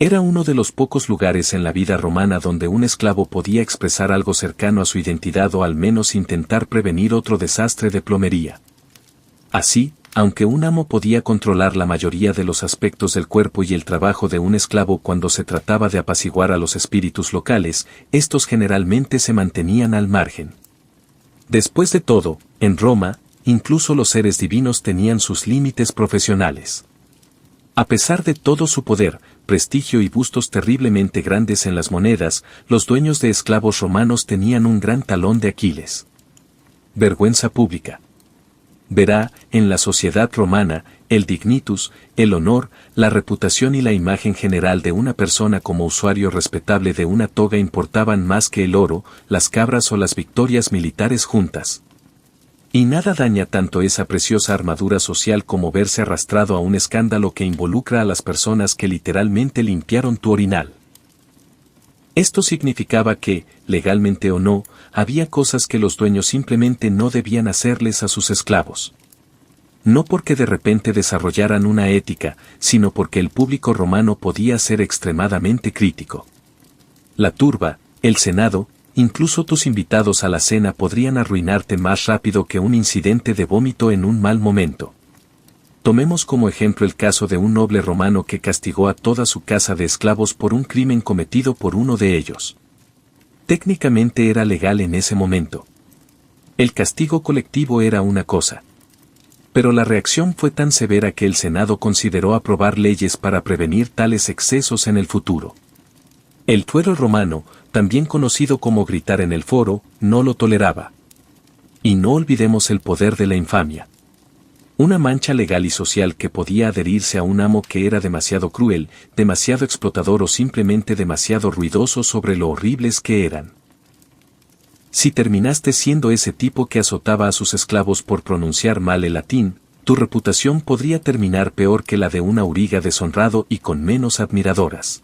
Era uno de los pocos lugares en la vida romana donde un esclavo podía expresar algo cercano a su identidad o al menos intentar prevenir otro desastre de plomería. Así, aunque un amo podía controlar la mayoría de los aspectos del cuerpo y el trabajo de un esclavo cuando se trataba de apaciguar a los espíritus locales, estos generalmente se mantenían al margen. Después de todo, en Roma, incluso los seres divinos tenían sus límites profesionales. A pesar de todo su poder, prestigio y bustos terriblemente grandes en las monedas, los dueños de esclavos romanos tenían un gran talón de Aquiles. Vergüenza pública. Verá, en la sociedad romana, el dignitus, el honor, la reputación y la imagen general de una persona como usuario respetable de una toga importaban más que el oro, las cabras o las victorias militares juntas. Y nada daña tanto esa preciosa armadura social como verse arrastrado a un escándalo que involucra a las personas que literalmente limpiaron tu orinal. Esto significaba que, legalmente o no, había cosas que los dueños simplemente no debían hacerles a sus esclavos. No porque de repente desarrollaran una ética, sino porque el público romano podía ser extremadamente crítico. La turba, el Senado, incluso tus invitados a la cena podrían arruinarte más rápido que un incidente de vómito en un mal momento. Tomemos como ejemplo el caso de un noble romano que castigó a toda su casa de esclavos por un crimen cometido por uno de ellos. Técnicamente era legal en ese momento. El castigo colectivo era una cosa. Pero la reacción fue tan severa que el Senado consideró aprobar leyes para prevenir tales excesos en el futuro. El fuero romano, también conocido como gritar en el foro, no lo toleraba. Y no olvidemos el poder de la infamia. Una mancha legal y social que podía adherirse a un amo que era demasiado cruel, demasiado explotador o simplemente demasiado ruidoso sobre lo horribles que eran. Si terminaste siendo ese tipo que azotaba a sus esclavos por pronunciar mal el latín, tu reputación podría terminar peor que la de un auriga deshonrado y con menos admiradoras.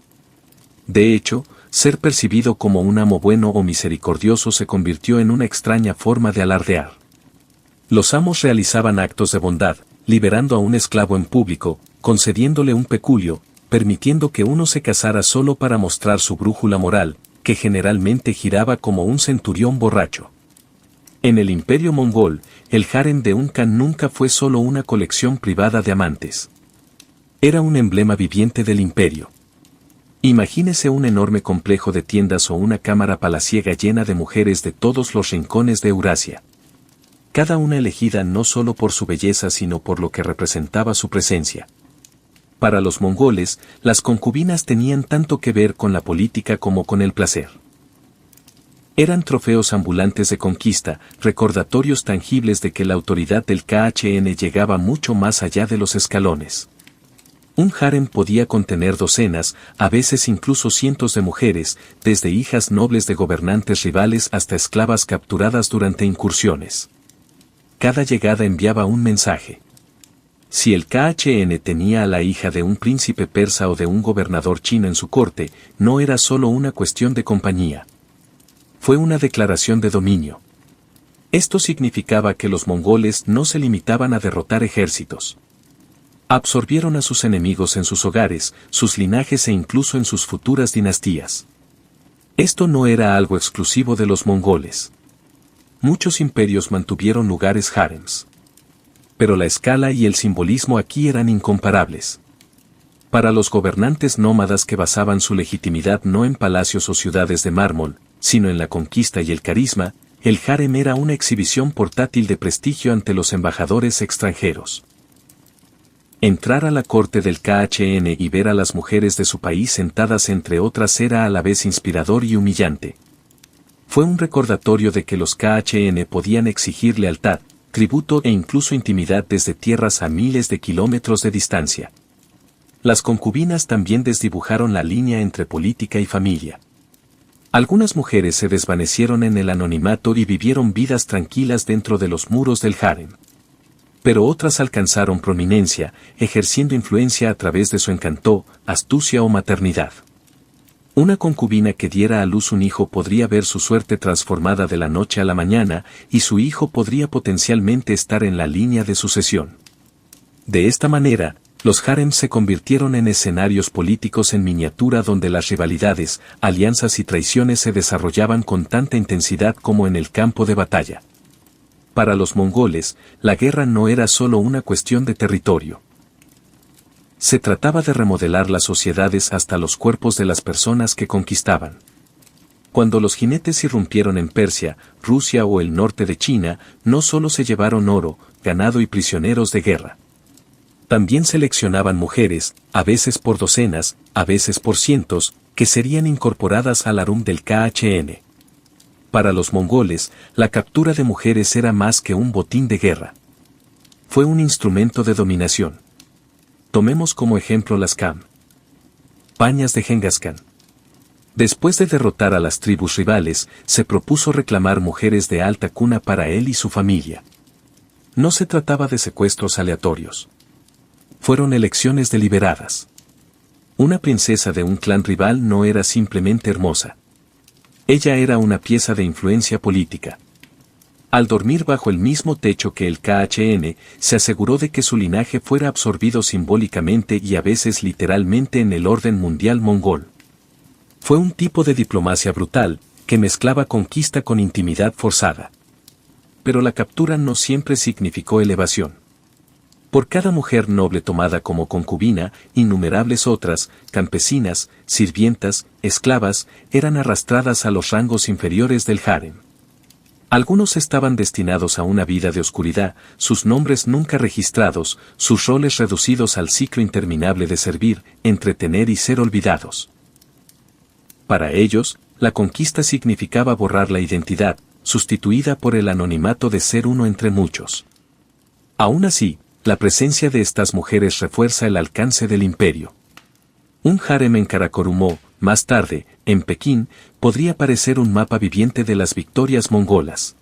De hecho, ser percibido como un amo bueno o misericordioso se convirtió en una extraña forma de alardear. Los amos realizaban actos de bondad, liberando a un esclavo en público, concediéndole un peculio, permitiendo que uno se casara solo para mostrar su brújula moral, que generalmente giraba como un centurión borracho. En el imperio mongol, el harem de un kan nunca fue solo una colección privada de amantes. Era un emblema viviente del imperio. Imagínese un enorme complejo de tiendas o una cámara palaciega llena de mujeres de todos los rincones de Eurasia. Cada una elegida no solo por su belleza sino por lo que representaba su presencia. Para los mongoles, las concubinas tenían tanto que ver con la política como con el placer. Eran trofeos ambulantes de conquista, recordatorios tangibles de que la autoridad del KHN llegaba mucho más allá de los escalones. Un harem podía contener docenas, a veces incluso cientos de mujeres, desde hijas nobles de gobernantes rivales hasta esclavas capturadas durante incursiones. Cada llegada enviaba un mensaje. Si el KHN tenía a la hija de un príncipe persa o de un gobernador chino en su corte, no era solo una cuestión de compañía. Fue una declaración de dominio. Esto significaba que los mongoles no se limitaban a derrotar ejércitos. Absorbieron a sus enemigos en sus hogares, sus linajes e incluso en sus futuras dinastías. Esto no era algo exclusivo de los mongoles. Muchos imperios mantuvieron lugares harems. Pero la escala y el simbolismo aquí eran incomparables. Para los gobernantes nómadas que basaban su legitimidad no en palacios o ciudades de mármol, sino en la conquista y el carisma, el harem era una exhibición portátil de prestigio ante los embajadores extranjeros. Entrar a la corte del KHN y ver a las mujeres de su país sentadas entre otras era a la vez inspirador y humillante. Fue un recordatorio de que los KHN podían exigir lealtad, tributo e incluso intimidad desde tierras a miles de kilómetros de distancia. Las concubinas también desdibujaron la línea entre política y familia. Algunas mujeres se desvanecieron en el anonimato y vivieron vidas tranquilas dentro de los muros del harem. Pero otras alcanzaron prominencia, ejerciendo influencia a través de su encanto, astucia o maternidad. Una concubina que diera a luz un hijo podría ver su suerte transformada de la noche a la mañana, y su hijo podría potencialmente estar en la línea de sucesión. De esta manera, los harems se convirtieron en escenarios políticos en miniatura donde las rivalidades, alianzas y traiciones se desarrollaban con tanta intensidad como en el campo de batalla. Para los mongoles, la guerra no era solo una cuestión de territorio. Se trataba de remodelar las sociedades hasta los cuerpos de las personas que conquistaban. Cuando los jinetes irrumpieron en Persia, Rusia o el norte de China, no solo se llevaron oro, ganado y prisioneros de guerra. También seleccionaban mujeres, a veces por docenas, a veces por cientos, que serían incorporadas al harem del KHN. Para los mongoles, la captura de mujeres era más que un botín de guerra. Fue un instrumento de dominación. Tomemos como ejemplo las campañas de Genghis Khan. Después de derrotar a las tribus rivales, se propuso reclamar mujeres de alta cuna para él y su familia. No se trataba de secuestros aleatorios. Fueron elecciones deliberadas. Una princesa de un clan rival no era simplemente hermosa. Ella era una pieza de influencia política. Al dormir bajo el mismo techo que el KHN, se aseguró de que su linaje fuera absorbido simbólicamente y a veces literalmente en el orden mundial mongol. Fue un tipo de diplomacia brutal, que mezclaba conquista con intimidad forzada. Pero la captura no siempre significó elevación. Por cada mujer noble tomada como concubina, innumerables otras, campesinas, sirvientas, esclavas, eran arrastradas a los rangos inferiores del harem. Algunos estaban destinados a una vida de oscuridad, sus nombres nunca registrados, sus roles reducidos al ciclo interminable de servir, entretener y ser olvidados. Para ellos, la conquista significaba borrar la identidad, sustituida por el anonimato de ser uno entre muchos. Aún así, la presencia de estas mujeres refuerza el alcance del imperio. Un harem en Karakorum, más tarde, en Pekín, podría parecer un mapa viviente de las victorias mongolas.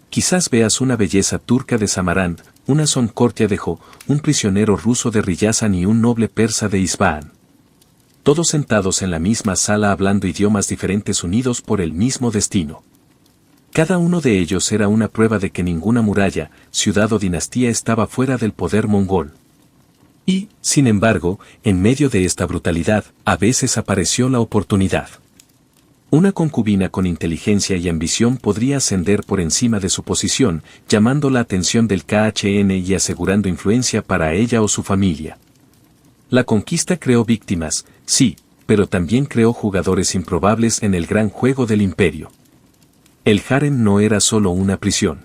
Quizás veas una belleza turca de Samarkand, una Sonkortia de Jo, un prisionero ruso de Ryazan y un noble persa de Isfahan. Todos sentados en la misma sala hablando idiomas diferentes unidos por el mismo destino. Cada uno de ellos era una prueba de que ninguna muralla, ciudad o dinastía estaba fuera del poder mongol. Y, sin embargo, en medio de esta brutalidad, a veces apareció la oportunidad. Una concubina con inteligencia y ambición podría ascender por encima de su posición, llamando la atención del KHN y asegurando influencia para ella o su familia. La conquista creó víctimas, sí, pero también creó jugadores improbables en el gran juego del imperio. El harem no era solo una prisión.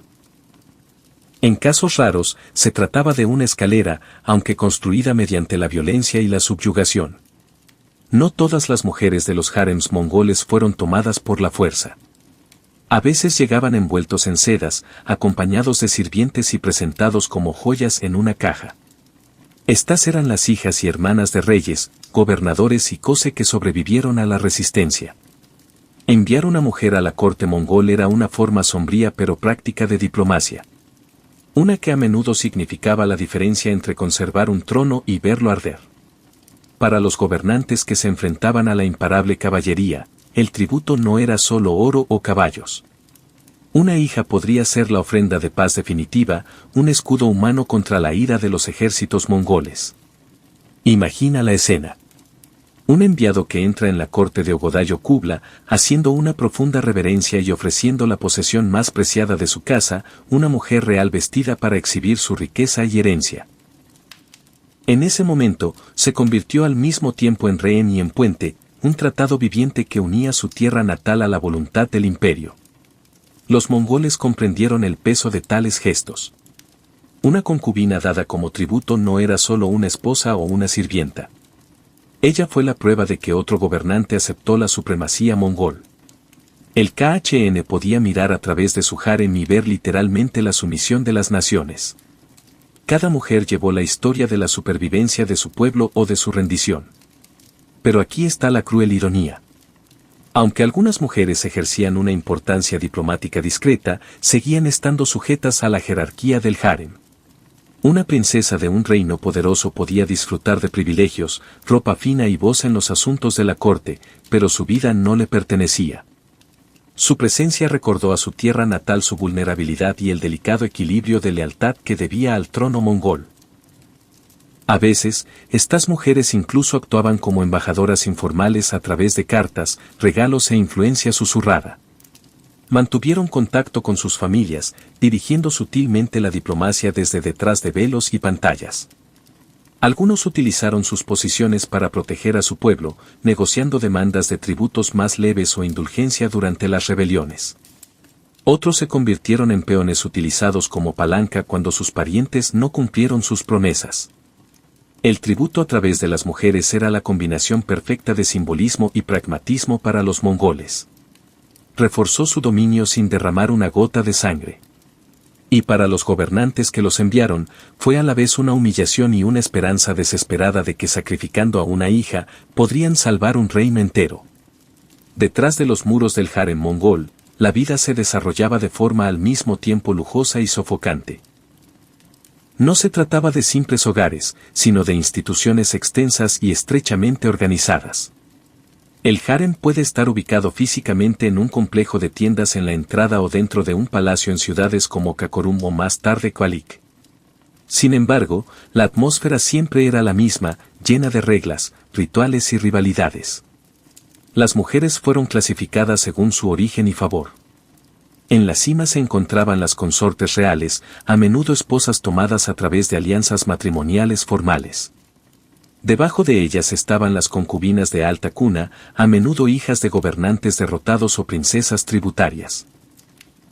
En casos raros, se trataba de una escalera, aunque construida mediante la violencia y la subyugación. No todas las mujeres de los harems mongoles fueron tomadas por la fuerza. A veces llegaban envueltos en sedas, acompañados de sirvientes y presentados como joyas en una caja. Estas eran las hijas y hermanas de reyes, gobernadores y cose que sobrevivieron a la resistencia. Enviar una mujer a la corte mongol era una forma sombría pero práctica de diplomacia. Una que a menudo significaba la diferencia entre conservar un trono y verlo arder. Para los gobernantes que se enfrentaban a la imparable caballería, el tributo no era solo oro o caballos. Una hija podría ser la ofrenda de paz definitiva, un escudo humano contra la ira de los ejércitos mongoles. Imagina la escena. Un enviado que entra en la corte de Ogodayo Kubla, haciendo una profunda reverencia y ofreciendo la posesión más preciada de su casa, una mujer real vestida para exhibir su riqueza y herencia. En ese momento, se convirtió al mismo tiempo en rehén y en puente, un tratado viviente que unía su tierra natal a la voluntad del imperio. Los mongoles comprendieron el peso de tales gestos. Una concubina dada como tributo no era solo una esposa o una sirvienta. Ella fue la prueba de que otro gobernante aceptó la supremacía mongol. El KHN podía mirar a través de su harem y ver literalmente la sumisión de las naciones. Cada mujer llevó la historia de la supervivencia de su pueblo o de su rendición. Pero aquí está la cruel ironía. Aunque algunas mujeres ejercían una importancia diplomática discreta, seguían estando sujetas a la jerarquía del harem. Una princesa de un reino poderoso podía disfrutar de privilegios, ropa fina y voz en los asuntos de la corte, pero su vida no le pertenecía. Su presencia recordó a su tierra natal su vulnerabilidad y el delicado equilibrio de lealtad que debía al trono mongol. A veces, estas mujeres incluso actuaban como embajadoras informales a través de cartas, regalos e influencia susurrada. Mantuvieron contacto con sus familias, dirigiendo sutilmente la diplomacia desde detrás de velos y pantallas. Algunos utilizaron sus posiciones para proteger a su pueblo, negociando demandas de tributos más leves o indulgencia durante las rebeliones. Otros se convirtieron en peones utilizados como palanca cuando sus parientes no cumplieron sus promesas. El tributo a través de las mujeres era la combinación perfecta de simbolismo y pragmatismo para los mongoles. Reforzó su dominio sin derramar una gota de sangre. Y para los gobernantes que los enviaron, fue a la vez una humillación y una esperanza desesperada de que sacrificando a una hija, podrían salvar un reino entero. Detrás de los muros del harem mongol, la vida se desarrollaba de forma al mismo tiempo lujosa y sofocante. No se trataba de simples hogares, sino de instituciones extensas y estrechamente organizadas. El harem puede estar ubicado físicamente en un complejo de tiendas en la entrada o dentro de un palacio en ciudades como Karakorum o más tarde Kualik. Sin embargo, la atmósfera siempre era la misma, llena de reglas, rituales y rivalidades. Las mujeres fueron clasificadas según su origen y favor. En la cima se encontraban las consortes reales, a menudo esposas tomadas a través de alianzas matrimoniales formales. Debajo de ellas estaban las concubinas de alta cuna, a menudo hijas de gobernantes derrotados o princesas tributarias.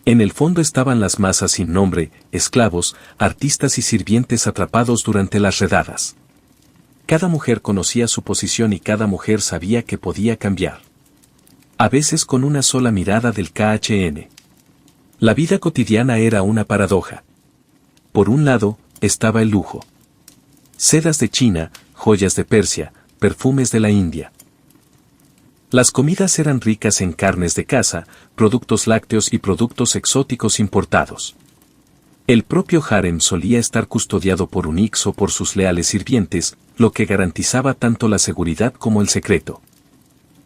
En el fondo estaban las masas sin nombre, esclavos, artistas y sirvientes atrapados durante las redadas. Cada mujer conocía su posición y cada mujer sabía que podía cambiar. A veces con una sola mirada del KHN. La vida cotidiana era una paradoja. Por un lado, estaba el lujo. Sedas de China, joyas de Persia, perfumes de la India. Las comidas eran ricas en carnes de caza, productos lácteos y productos exóticos importados. El propio harem solía estar custodiado por eunucos o por sus leales sirvientes, lo que garantizaba tanto la seguridad como el secreto.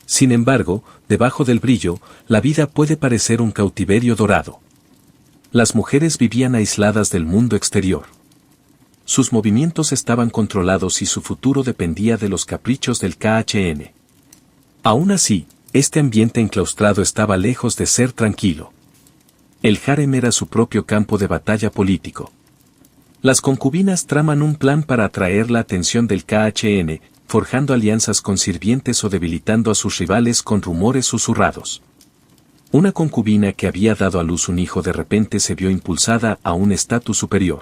Sin embargo, debajo del brillo, la vida puede parecer un cautiverio dorado. Las mujeres vivían aisladas del mundo exterior. Sus movimientos estaban controlados y su futuro dependía de los caprichos del KHN. Aún así, este ambiente enclaustrado estaba lejos de ser tranquilo. El harem era su propio campo de batalla político. Las concubinas traman un plan para atraer la atención del KHN, forjando alianzas con sirvientes o debilitando a sus rivales con rumores susurrados. Una concubina que había dado a luz un hijo de repente se vio impulsada a un estatus superior.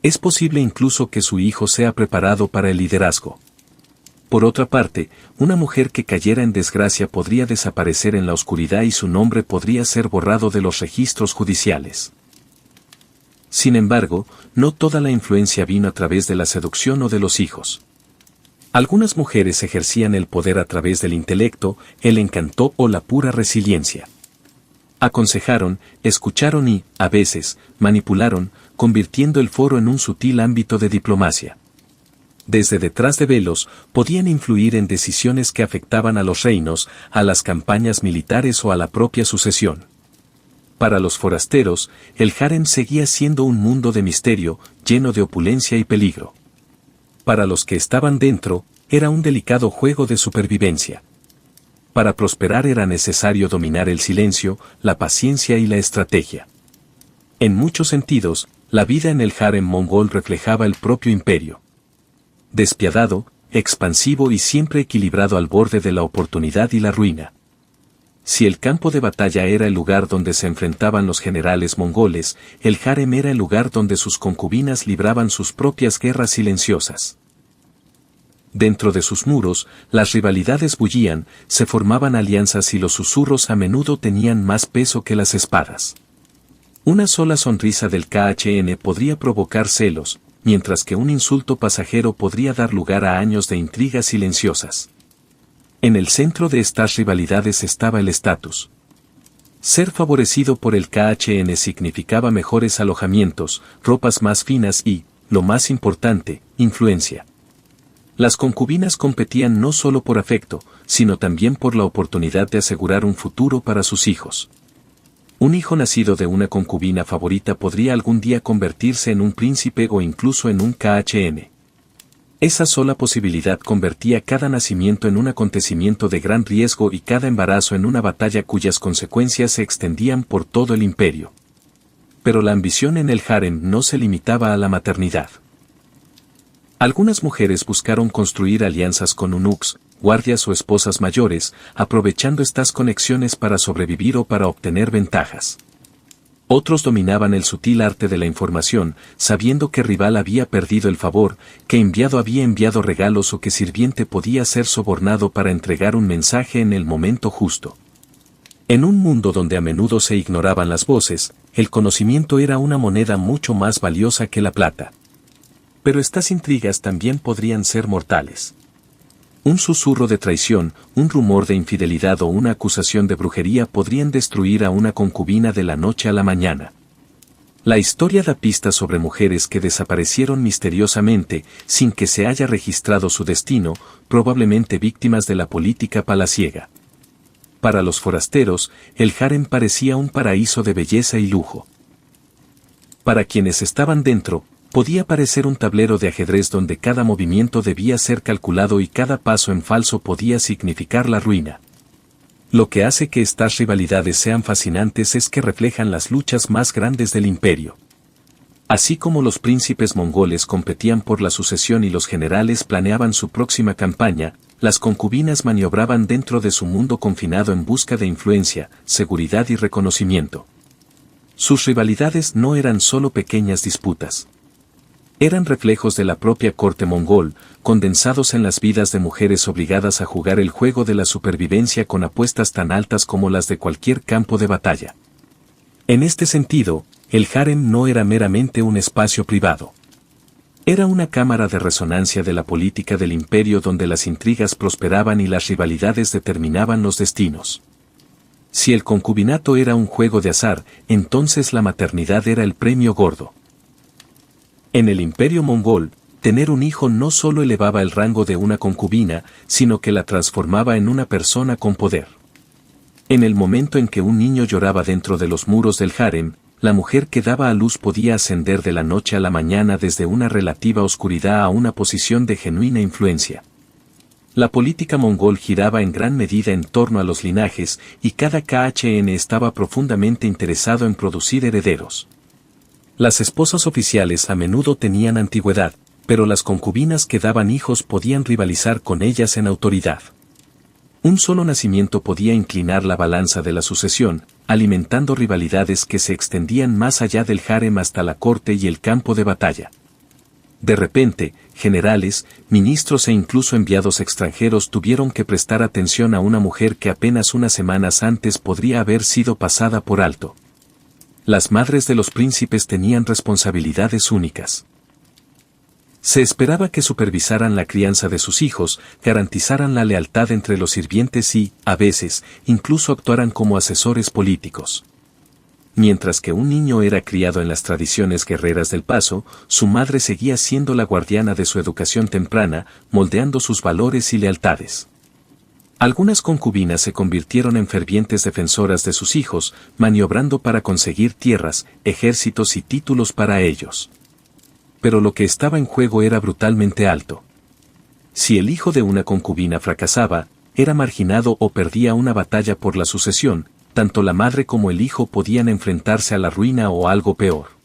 Es posible incluso que su hijo sea preparado para el liderazgo. Por otra parte, una mujer que cayera en desgracia podría desaparecer en la oscuridad y su nombre podría ser borrado de los registros judiciales. Sin embargo, no toda la influencia vino a través de la seducción o de los hijos. Algunas mujeres ejercían el poder a través del intelecto, el encanto o la pura resiliencia. Aconsejaron, escucharon y, a veces, manipularon, convirtiendo el foro en un sutil ámbito de diplomacia. Desde detrás de velos, podían influir en decisiones que afectaban a los reinos, a las campañas militares o a la propia sucesión. Para los forasteros, el harem seguía siendo un mundo de misterio, lleno de opulencia y peligro. Para los que estaban dentro, era un delicado juego de supervivencia. Para prosperar era necesario dominar el silencio, la paciencia y la estrategia. En muchos sentidos, la vida en el harem mongol reflejaba el propio imperio. Despiadado, expansivo y siempre equilibrado al borde de la oportunidad y la ruina. Si el campo de batalla era el lugar donde se enfrentaban los generales mongoles, el harem era el lugar donde sus concubinas libraban sus propias guerras silenciosas. Dentro de sus muros, las rivalidades bullían, se formaban alianzas y los susurros a menudo tenían más peso que las espadas. Una sola sonrisa del KHN podría provocar celos, mientras que un insulto pasajero podría dar lugar a años de intrigas silenciosas. En el centro de estas rivalidades estaba el estatus. Ser favorecido por el KHN significaba mejores alojamientos, ropas más finas y, lo más importante, influencia. Las concubinas competían no solo por afecto, sino también por la oportunidad de asegurar un futuro para sus hijos. Un hijo nacido de una concubina favorita podría algún día convertirse en un príncipe o incluso en un KHN. Esa sola posibilidad convertía cada nacimiento en un acontecimiento de gran riesgo y cada embarazo en una batalla cuyas consecuencias se extendían por todo el imperio. Pero la ambición en el harem no se limitaba a la maternidad. Algunas mujeres buscaron construir alianzas con eunucos, guardias o esposas mayores, aprovechando estas conexiones para sobrevivir o para obtener ventajas. Otros dominaban el sutil arte de la información, sabiendo que rival había perdido el favor, que enviado había enviado regalos o que sirviente podía ser sobornado para entregar un mensaje en el momento justo. En un mundo donde a menudo se ignoraban las voces, el conocimiento era una moneda mucho más valiosa que la plata. Pero estas intrigas también podrían ser mortales. Un susurro de traición, un rumor de infidelidad o una acusación de brujería podrían destruir a una concubina de la noche a la mañana. La historia da pistas sobre mujeres que desaparecieron misteriosamente, sin que se haya registrado su destino, probablemente víctimas de la política palaciega. Para los forasteros, el harem parecía un paraíso de belleza y lujo. Para quienes estaban dentro, podía parecer un tablero de ajedrez donde cada movimiento debía ser calculado y cada paso en falso podía significar la ruina. Lo que hace que estas rivalidades sean fascinantes es que reflejan las luchas más grandes del imperio. Así como los príncipes mongoles competían por la sucesión y los generales planeaban su próxima campaña, las concubinas maniobraban dentro de su mundo confinado en busca de influencia, seguridad y reconocimiento. Sus rivalidades no eran solo pequeñas disputas. Eran reflejos de la propia corte mongol, condensados en las vidas de mujeres obligadas a jugar el juego de la supervivencia con apuestas tan altas como las de cualquier campo de batalla. En este sentido, el harem no era meramente un espacio privado. Era una cámara de resonancia de la política del imperio donde las intrigas prosperaban y las rivalidades determinaban los destinos. Si el concubinato era un juego de azar, entonces la maternidad era el premio gordo. En el imperio mongol, tener un hijo no solo elevaba el rango de una concubina, sino que la transformaba en una persona con poder. En el momento en que un niño lloraba dentro de los muros del harem, la mujer que daba a luz podía ascender de la noche a la mañana desde una relativa oscuridad a una posición de genuina influencia. La política mongol giraba en gran medida en torno a los linajes y cada KHN estaba profundamente interesado en producir herederos. Las esposas oficiales a menudo tenían antigüedad, pero las concubinas que daban hijos podían rivalizar con ellas en autoridad. Un solo nacimiento podía inclinar la balanza de la sucesión, alimentando rivalidades que se extendían más allá del harem hasta la corte y el campo de batalla. De repente, generales, ministros e incluso enviados extranjeros tuvieron que prestar atención a una mujer que apenas unas semanas antes podría haber sido pasada por alto. Las madres de los príncipes tenían responsabilidades únicas. Se esperaba que supervisaran la crianza de sus hijos, garantizaran la lealtad entre los sirvientes y, a veces, incluso actuaran como asesores políticos. Mientras que un niño era criado en las tradiciones guerreras del paso, su madre seguía siendo la guardiana de su educación temprana, moldeando sus valores y lealtades. Algunas concubinas se convirtieron en fervientes defensoras de sus hijos, maniobrando para conseguir tierras, ejércitos y títulos para ellos. Pero lo que estaba en juego era brutalmente alto. Si el hijo de una concubina fracasaba, era marginado o perdía una batalla por la sucesión, tanto la madre como el hijo podían enfrentarse a la ruina o algo peor.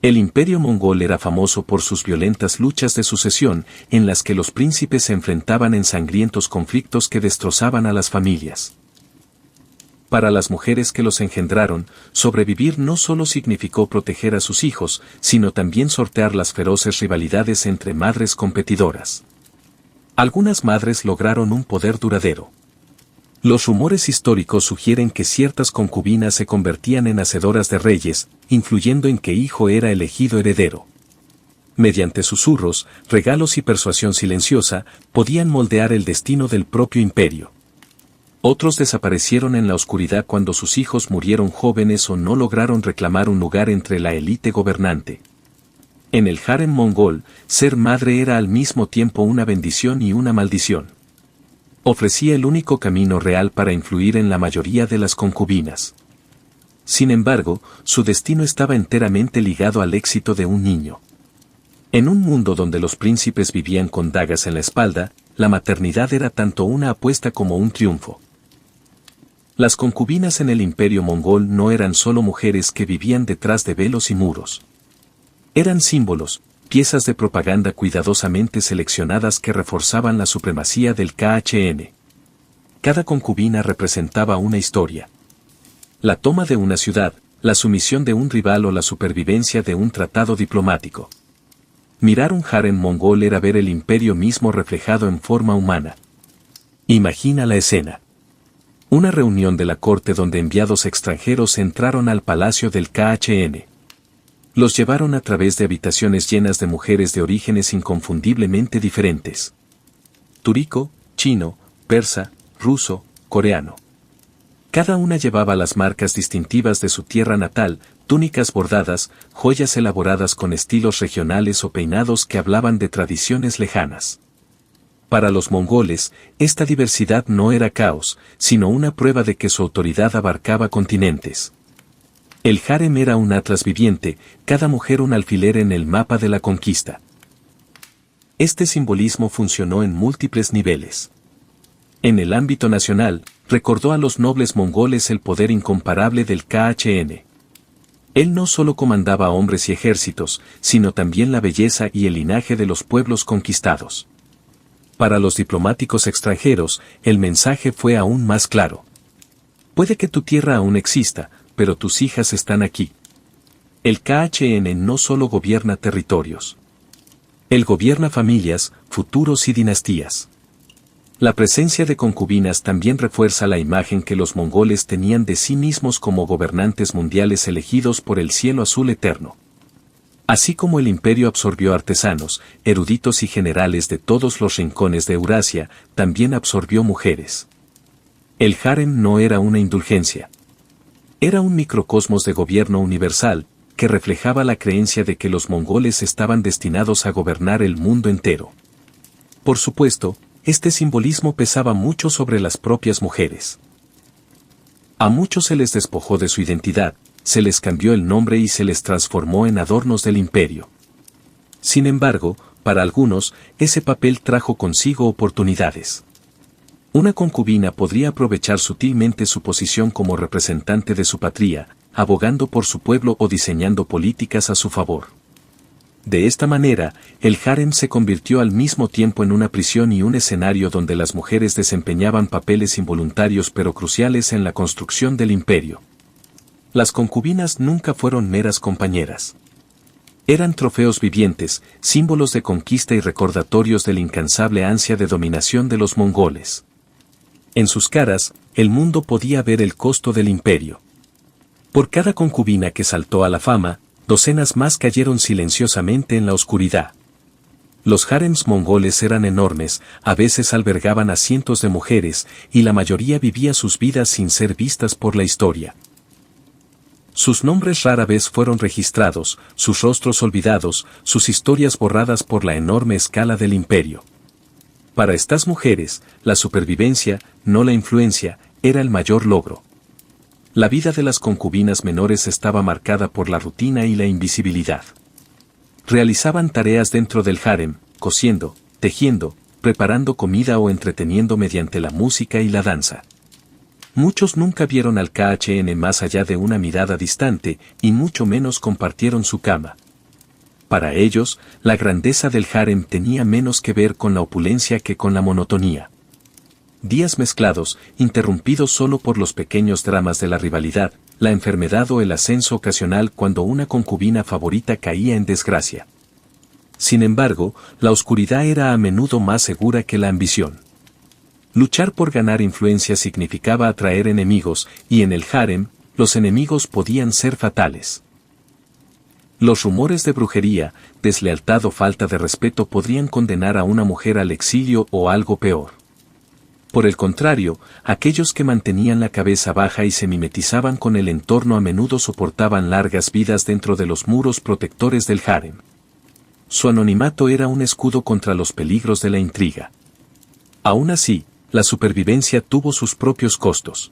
El imperio mongol era famoso por sus violentas luchas de sucesión, en las que los príncipes se enfrentaban en sangrientos conflictos que destrozaban a las familias. Para las mujeres que los engendraron, sobrevivir no solo significó proteger a sus hijos, sino también sortear las feroces rivalidades entre madres competidoras. Algunas madres lograron un poder duradero. Los rumores históricos sugieren que ciertas concubinas se convertían en hacedoras de reyes, influyendo en qué hijo era elegido heredero. Mediante susurros, regalos y persuasión silenciosa, podían moldear el destino del propio imperio. Otros desaparecieron en la oscuridad cuando sus hijos murieron jóvenes o no lograron reclamar un lugar entre la élite gobernante. En el harem mongol, ser madre era al mismo tiempo una bendición y una maldición. Ofrecía el único camino real para influir en la mayoría de las concubinas. Sin embargo, su destino estaba enteramente ligado al éxito de un niño. En un mundo donde los príncipes vivían con dagas en la espalda, la maternidad era tanto una apuesta como un triunfo. Las concubinas en el imperio mongol no eran solo mujeres que vivían detrás de velos y muros. Eran símbolos, piezas de propaganda cuidadosamente seleccionadas que reforzaban la supremacía del KHN. Cada concubina representaba una historia. La toma de una ciudad, la sumisión de un rival o la supervivencia de un tratado diplomático. Mirar un harem mongol era ver el imperio mismo reflejado en forma humana. Imagina la escena. Una reunión de la corte donde enviados extranjeros entraron al palacio del KHN. Los llevaron a través de habitaciones llenas de mujeres de orígenes inconfundiblemente diferentes. Túrico, chino, persa, ruso, coreano. Cada una llevaba las marcas distintivas de su tierra natal, túnicas bordadas, joyas elaboradas con estilos regionales o peinados que hablaban de tradiciones lejanas. Para los mongoles, esta diversidad no era caos, sino una prueba de que su autoridad abarcaba continentes. El harem era un atlas viviente, cada mujer un alfiler en el mapa de la conquista. Este simbolismo funcionó en múltiples niveles. En el ámbito nacional, recordó a los nobles mongoles el poder incomparable del KHN. Él no solo comandaba hombres y ejércitos, sino también la belleza y el linaje de los pueblos conquistados. Para los diplomáticos extranjeros, el mensaje fue aún más claro. Puede que tu tierra aún exista, pero tus hijas están aquí. El KHN no solo gobierna territorios. Él gobierna familias, futuros y dinastías. La presencia de concubinas también refuerza la imagen que los mongoles tenían de sí mismos como gobernantes mundiales elegidos por el cielo azul eterno. Así como el imperio absorbió artesanos, eruditos y generales de todos los rincones de Eurasia, también absorbió mujeres. El harem no era una indulgencia. Era un microcosmos de gobierno universal, que reflejaba la creencia de que los mongoles estaban destinados a gobernar el mundo entero. Por supuesto, este simbolismo pesaba mucho sobre las propias mujeres. A muchos se les despojó de su identidad, se les cambió el nombre y se les transformó en adornos del imperio. Sin embargo, para algunos, ese papel trajo consigo oportunidades. Una concubina podría aprovechar sutilmente su posición como representante de su patria, abogando por su pueblo o diseñando políticas a su favor. De esta manera, el harem se convirtió al mismo tiempo en una prisión y un escenario donde las mujeres desempeñaban papeles involuntarios pero cruciales en la construcción del imperio. Las concubinas nunca fueron meras compañeras. Eran trofeos vivientes, símbolos de conquista y recordatorios del incansable ansia de dominación de los mongoles. En sus caras, el mundo podía ver el costo del imperio. Por cada concubina que saltó a la fama, docenas más cayeron silenciosamente en la oscuridad. Los harems mongoles eran enormes, a veces albergaban a cientos de mujeres, y la mayoría vivía sus vidas sin ser vistas por la historia. Sus nombres rara vez fueron registrados, sus rostros olvidados, sus historias borradas por la enorme escala del imperio. Para estas mujeres, la supervivencia, no la influencia, era el mayor logro. La vida de las concubinas menores estaba marcada por la rutina y la invisibilidad. Realizaban tareas dentro del harem, cosiendo, tejiendo, preparando comida o entreteniendo mediante la música y la danza. Muchos nunca vieron al KHN más allá de una mirada distante, y mucho menos compartieron su cama. Para ellos, la grandeza del harem tenía menos que ver con la opulencia que con la monotonía. Días mezclados, interrumpidos solo por los pequeños dramas de la rivalidad, la enfermedad o el ascenso ocasional cuando una concubina favorita caía en desgracia. Sin embargo, la oscuridad era a menudo más segura que la ambición. Luchar por ganar influencia significaba atraer enemigos, y en el harem, los enemigos podían ser fatales. Los rumores de brujería, deslealtad o falta de respeto podrían condenar a una mujer al exilio o algo peor. Por el contrario, aquellos que mantenían la cabeza baja y se mimetizaban con el entorno a menudo soportaban largas vidas dentro de los muros protectores del harem. Su anonimato era un escudo contra los peligros de la intriga. Aún así, la supervivencia tuvo sus propios costos.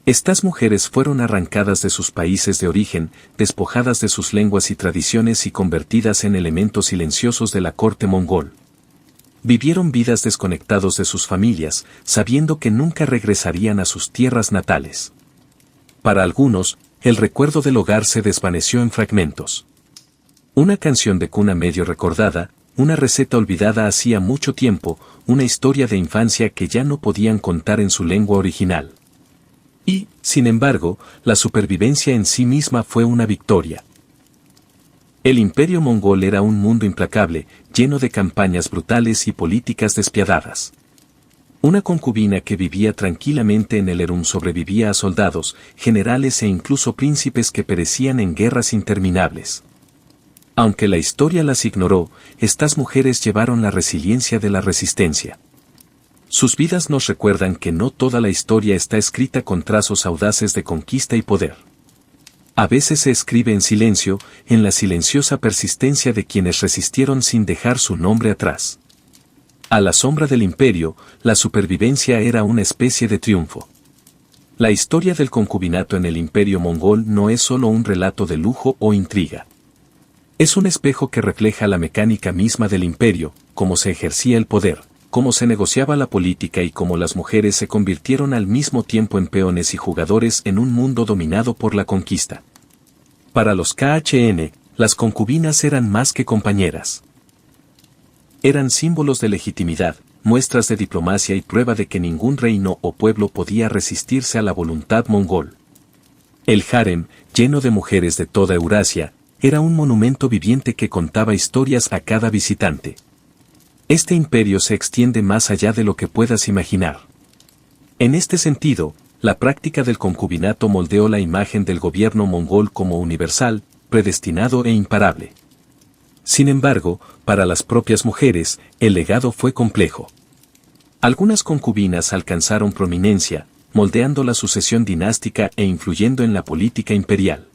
Estas mujeres fueron arrancadas de sus países de origen, despojadas de sus lenguas y tradiciones y convertidas en elementos silenciosos de la corte mongol. Vivieron vidas desconectados de sus familias, sabiendo que nunca regresarían a sus tierras natales. Para algunos, el recuerdo del hogar se desvaneció en fragmentos. Una canción de cuna medio recordada, una receta olvidada hacía mucho tiempo, una historia de infancia que ya no podían contar en su lengua original. Y, sin embargo, la supervivencia en sí misma fue una victoria. El imperio mongol era un mundo implacable, lleno de campañas brutales y políticas despiadadas. Una concubina que vivía tranquilamente en el Erum sobrevivía a soldados, generales e incluso príncipes que perecían en guerras interminables. Aunque la historia las ignoró, estas mujeres llevaron la resiliencia de la resistencia. Sus vidas nos recuerdan que no toda la historia está escrita con trazos audaces de conquista y poder. A veces se escribe en silencio, en la silenciosa persistencia de quienes resistieron sin dejar su nombre atrás. A la sombra del imperio, la supervivencia era una especie de triunfo. La historia del concubinato en el imperio mongol no es solo un relato de lujo o intriga. Es un espejo que refleja la mecánica misma del imperio, cómo se ejercía el poder, cómo se negociaba la política y cómo las mujeres se convirtieron al mismo tiempo en peones y jugadores en un mundo dominado por la conquista. Para los KHN, las concubinas eran más que compañeras. Eran símbolos de legitimidad, muestras de diplomacia y prueba de que ningún reino o pueblo podía resistirse a la voluntad mongol. El harem, lleno de mujeres de toda Eurasia, era un monumento viviente que contaba historias a cada visitante. Este imperio se extiende más allá de lo que puedas imaginar. En este sentido, la práctica del concubinato moldeó la imagen del gobierno mongol como universal, predestinado e imparable. Sin embargo, para las propias mujeres, el legado fue complejo. Algunas concubinas alcanzaron prominencia, moldeando la sucesión dinástica e influyendo en la política imperial.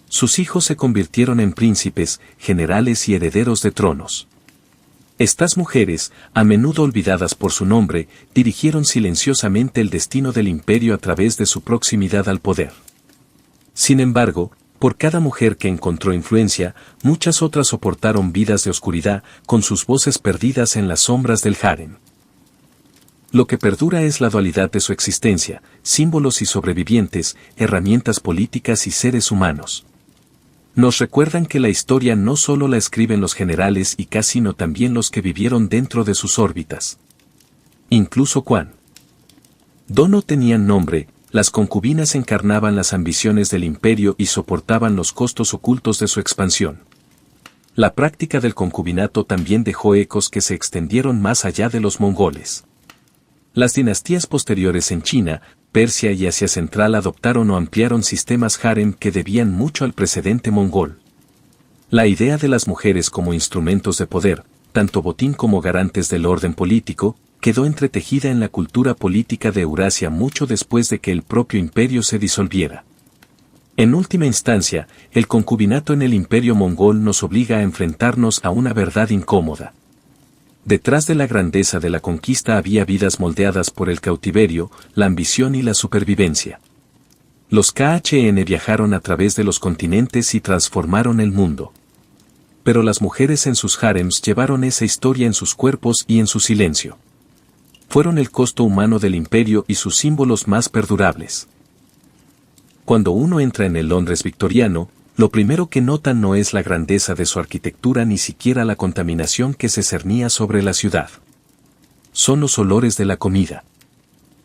Sus hijos se convirtieron en príncipes, generales y herederos de tronos. Estas mujeres, a menudo olvidadas por su nombre, dirigieron silenciosamente el destino del imperio a través de su proximidad al poder. Sin embargo, por cada mujer que encontró influencia, muchas otras soportaron vidas de oscuridad, con sus voces perdidas en las sombras del harem. Lo que perdura es la dualidad de su existencia, símbolos y sobrevivientes, herramientas políticas y seres humanos. Nos recuerdan que la historia no solo la escriben los generales y casi sino también los que vivieron dentro de sus órbitas. Incluso cuando no tenían nombre, las concubinas encarnaban las ambiciones del imperio y soportaban los costos ocultos de su expansión. La práctica del concubinato también dejó ecos que se extendieron más allá de los mongoles. Las dinastías posteriores en China, Persia y Asia Central adoptaron o ampliaron sistemas harem que debían mucho al precedente mongol. La idea de las mujeres como instrumentos de poder, tanto botín como garantes del orden político, quedó entretejida en la cultura política de Eurasia mucho después de que el propio imperio se disolviera. En última instancia, el concubinato en el imperio mongol nos obliga a enfrentarnos a una verdad incómoda. Detrás de la grandeza de la conquista había vidas moldeadas por el cautiverio, la ambición y la supervivencia. Los KHN viajaron a través de los continentes y transformaron el mundo. Pero las mujeres en sus harems llevaron esa historia en sus cuerpos y en su silencio. Fueron el costo humano del imperio y sus símbolos más perdurables. Cuando uno entra en el Londres victoriano, lo primero que notan no es la grandeza de su arquitectura ni siquiera la contaminación que se cernía sobre la ciudad. Son los olores de la comida.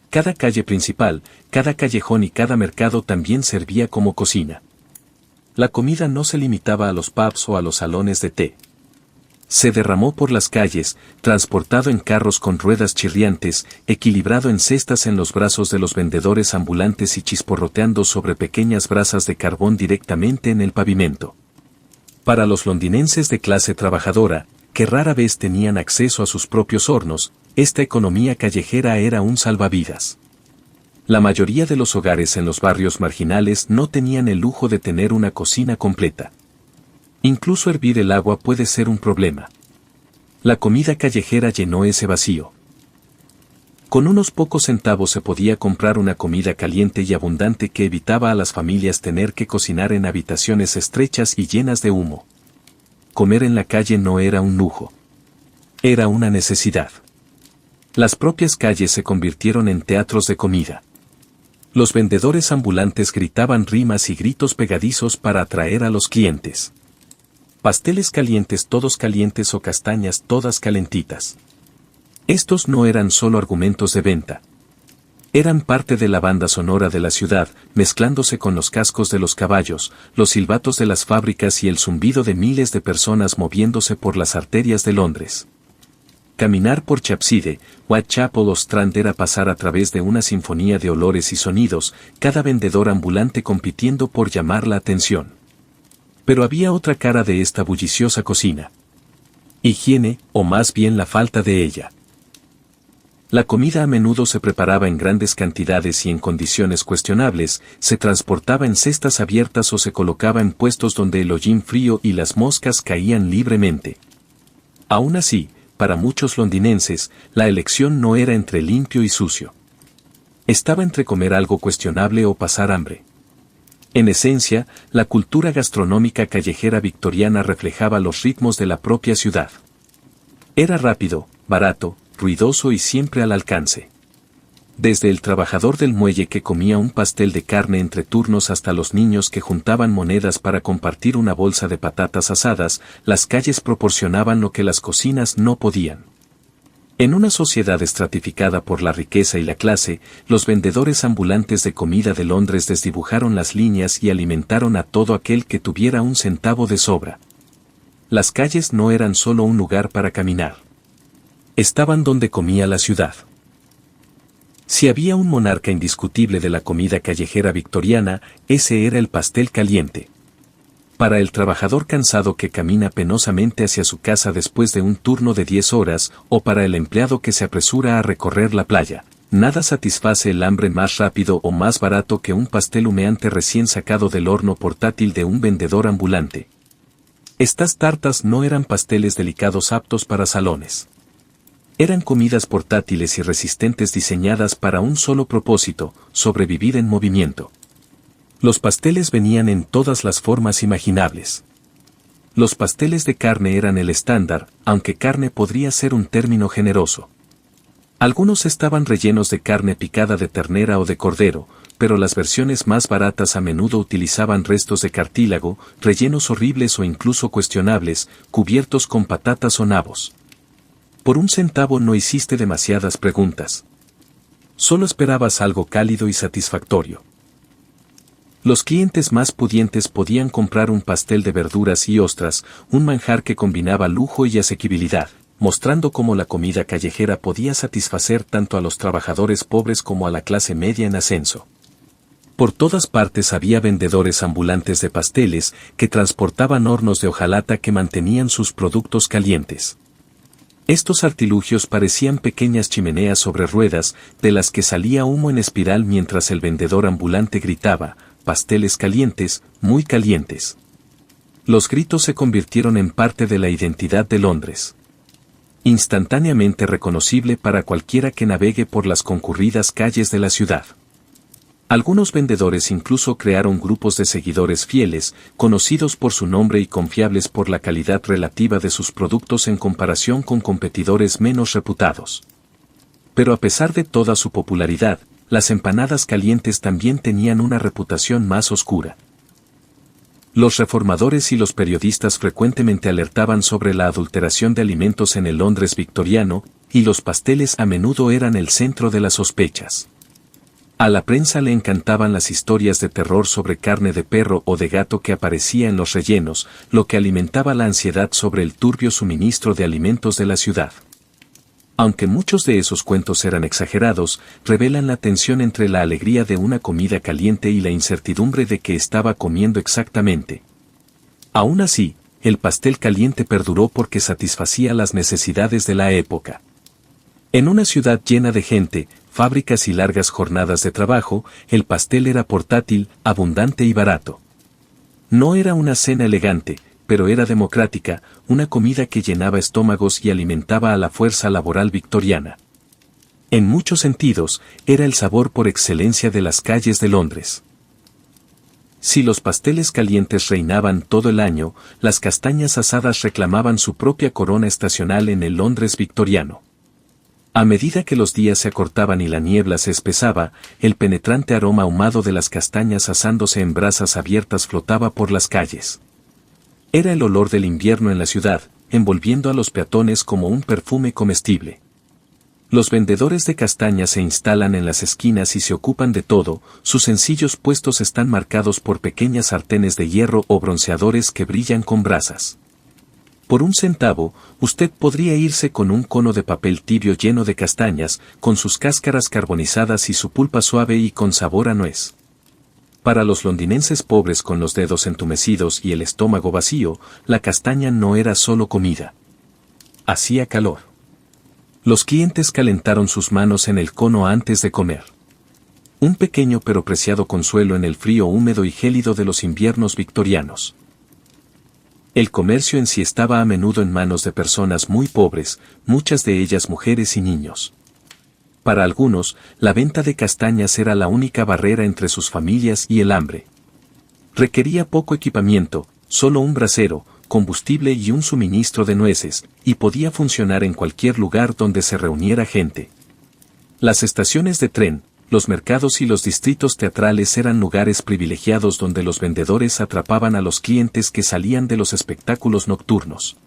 Cada calle principal, cada callejón y cada mercado también servía como cocina. La comida no se limitaba a los pubs o a los salones de té. Se derramó por las calles, transportado en carros con ruedas chirriantes, equilibrado en cestas en los brazos de los vendedores ambulantes y chisporroteando sobre pequeñas brasas de carbón directamente en el pavimento. Para los londinenses de clase trabajadora, que rara vez tenían acceso a sus propios hornos, esta economía callejera era un salvavidas. La mayoría de los hogares en los barrios marginales no tenían el lujo de tener una cocina completa. Incluso hervir el agua puede ser un problema. La comida callejera llenó ese vacío. Con unos pocos centavos se podía comprar una comida caliente y abundante que evitaba a las familias tener que cocinar en habitaciones estrechas y llenas de humo. Comer en la calle no era un lujo. Era una necesidad. Las propias calles se convirtieron en teatros de comida. Los vendedores ambulantes gritaban rimas y gritos pegadizos para atraer a los clientes. Pasteles calientes todos calientes o castañas todas calentitas. Estos no eran solo argumentos de venta. Eran parte de la banda sonora de la ciudad, mezclándose con los cascos de los caballos, los silbatos de las fábricas y el zumbido de miles de personas moviéndose por las arterias de Londres. Caminar por Chapside, Whitechapel o Strand era pasar a través de una sinfonía de olores y sonidos, cada vendedor ambulante compitiendo por llamar la atención. Pero había otra cara de esta bulliciosa cocina. Higiene, o más bien la falta de ella. La comida a menudo se preparaba en grandes cantidades y en condiciones cuestionables, se transportaba en cestas abiertas o se colocaba en puestos donde el hollín frío y las moscas caían libremente. Aún así, para muchos londinenses, la elección no era entre limpio y sucio. Estaba entre comer algo cuestionable o pasar hambre. En esencia, la cultura gastronómica callejera victoriana reflejaba los ritmos de la propia ciudad. Era rápido, barato, ruidoso y siempre al alcance. Desde el trabajador del muelle que comía un pastel de carne entre turnos hasta los niños que juntaban monedas para compartir una bolsa de patatas asadas, las calles proporcionaban lo que las cocinas no podían. En una sociedad estratificada por la riqueza y la clase, los vendedores ambulantes de comida de Londres desdibujaron las líneas y alimentaron a todo aquel que tuviera un centavo de sobra. Las calles no eran solo un lugar para caminar. Estaban donde comía la ciudad. Si había un monarca indiscutible de la comida callejera victoriana, ese era el pastel caliente. Para el trabajador cansado que camina penosamente hacia su casa después de un turno de 10 horas, o para el empleado que se apresura a recorrer la playa, nada satisface el hambre más rápido o más barato que un pastel humeante recién sacado del horno portátil de un vendedor ambulante. Estas tartas no eran pasteles delicados aptos para salones. Eran comidas portátiles y resistentes diseñadas para un solo propósito, sobrevivir en movimiento. Los pasteles venían en todas las formas imaginables. Los pasteles de carne eran el estándar, aunque carne podría ser un término generoso. Algunos estaban rellenos de carne picada de ternera o de cordero, pero las versiones más baratas a menudo utilizaban restos de cartílago, rellenos horribles o incluso cuestionables, cubiertos con patatas o nabos. Por un centavo no hiciste demasiadas preguntas. Solo esperabas algo cálido y satisfactorio. Los clientes más pudientes podían comprar un pastel de verduras y ostras, un manjar que combinaba lujo y asequibilidad, mostrando cómo la comida callejera podía satisfacer tanto a los trabajadores pobres como a la clase media en ascenso. Por todas partes había vendedores ambulantes de pasteles que transportaban hornos de hojalata que mantenían sus productos calientes. Estos artilugios parecían pequeñas chimeneas sobre ruedas, de las que salía humo en espiral mientras el vendedor ambulante gritaba, «pasteles calientes, muy calientes». Los gritos se convirtieron en parte de la identidad de Londres. Instantáneamente reconocible para cualquiera que navegue por las concurridas calles de la ciudad. Algunos vendedores incluso crearon grupos de seguidores fieles, conocidos por su nombre y confiables por la calidad relativa de sus productos en comparación con competidores menos reputados. Pero a pesar de toda su popularidad, las empanadas calientes también tenían una reputación más oscura. Los reformadores y los periodistas frecuentemente alertaban sobre la adulteración de alimentos en el Londres victoriano, y los pasteles a menudo eran el centro de las sospechas. A la prensa le encantaban las historias de terror sobre carne de perro o de gato que aparecía en los rellenos, lo que alimentaba la ansiedad sobre el turbio suministro de alimentos de la ciudad. Aunque muchos de esos cuentos eran exagerados, revelan la tensión entre la alegría de una comida caliente y la incertidumbre de que estaba comiendo exactamente. Aún así, el pastel caliente perduró porque satisfacía las necesidades de la época. En una ciudad llena de gente, fábricas y largas jornadas de trabajo, el pastel era portátil, abundante y barato. No era una cena elegante, pero era democrática, una comida que llenaba estómagos y alimentaba a la fuerza laboral victoriana. En muchos sentidos, era el sabor por excelencia de las calles de Londres. Si los pasteles calientes reinaban todo el año, las castañas asadas reclamaban su propia corona estacional en el Londres victoriano. A medida que los días se acortaban y la niebla se espesaba, el penetrante aroma ahumado de las castañas asándose en brasas abiertas flotaba por las calles. Era el olor del invierno en la ciudad, envolviendo a los peatones como un perfume comestible. Los vendedores de castañas se instalan en las esquinas y se ocupan de todo, sus sencillos puestos están marcados por pequeñas sartenes de hierro o bronceadores que brillan con brasas. Por un centavo, usted podría irse con un cono de papel tibio lleno de castañas, con sus cáscaras carbonizadas y su pulpa suave y con sabor a nuez. Para los londinenses pobres con los dedos entumecidos y el estómago vacío, la castaña no era solo comida. Hacía calor. Los clientes calentaron sus manos en el cono antes de comer. Un pequeño pero preciado consuelo en el frío húmedo y gélido de los inviernos victorianos. El comercio en sí estaba a menudo en manos de personas muy pobres, muchas de ellas mujeres y niños. Para algunos, la venta de castañas era la única barrera entre sus familias y el hambre. Requería poco equipamiento, solo un brasero, combustible y un suministro de nueces, y podía funcionar en cualquier lugar donde se reuniera gente. Las estaciones de tren, los mercados y los distritos teatrales eran lugares privilegiados donde los vendedores atrapaban a los clientes que salían de los espectáculos nocturnos.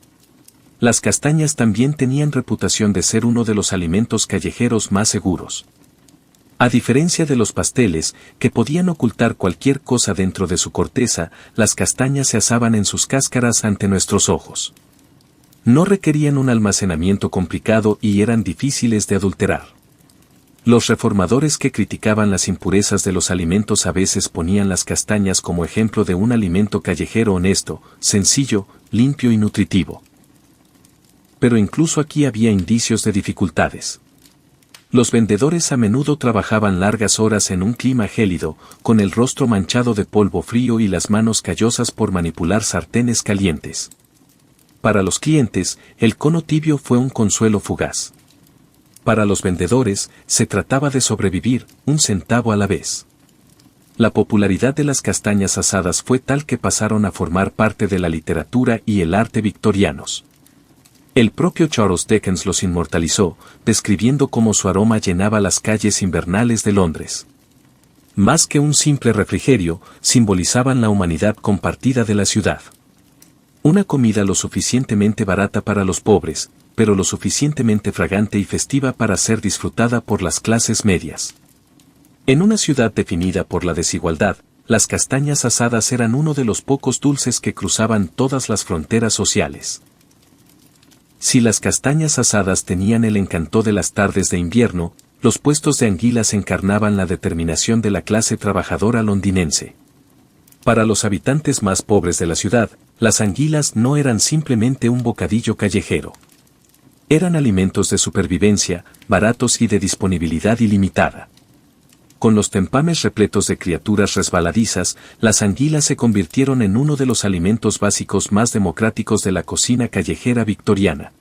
Las castañas también tenían reputación de ser uno de los alimentos callejeros más seguros. A diferencia de los pasteles, que podían ocultar cualquier cosa dentro de su corteza, las castañas se asaban en sus cáscaras ante nuestros ojos. No requerían un almacenamiento complicado y eran difíciles de adulterar. Los reformadores que criticaban las impurezas de los alimentos a veces ponían las castañas como ejemplo de un alimento callejero honesto, sencillo, limpio y nutritivo. Pero incluso aquí había indicios de dificultades. Los vendedores a menudo trabajaban largas horas en un clima gélido, con el rostro manchado de polvo frío y las manos callosas por manipular sartenes calientes. Para los clientes, el cono tibio fue un consuelo fugaz. Para los vendedores, se trataba de sobrevivir, un centavo a la vez. La popularidad de las castañas asadas fue tal que pasaron a formar parte de la literatura y el arte victorianos. El propio Charles Dickens los inmortalizó, describiendo cómo su aroma llenaba las calles invernales de Londres. Más que un simple refrigerio, simbolizaban la humanidad compartida de la ciudad. Una comida lo suficientemente barata para los pobres, pero lo suficientemente fragante y festiva para ser disfrutada por las clases medias. En una ciudad definida por la desigualdad, las castañas asadas eran uno de los pocos dulces que cruzaban todas las fronteras sociales. Si las castañas asadas tenían el encanto de las tardes de invierno, los puestos de anguilas encarnaban la determinación de la clase trabajadora londinense. Para los habitantes más pobres de la ciudad, las anguilas no eran simplemente un bocadillo callejero. Eran alimentos de supervivencia, baratos y de disponibilidad ilimitada. Con los tempames repletos de criaturas resbaladizas, las anguilas se convirtieron en uno de los alimentos básicos más democráticos de la cocina callejera victoriana.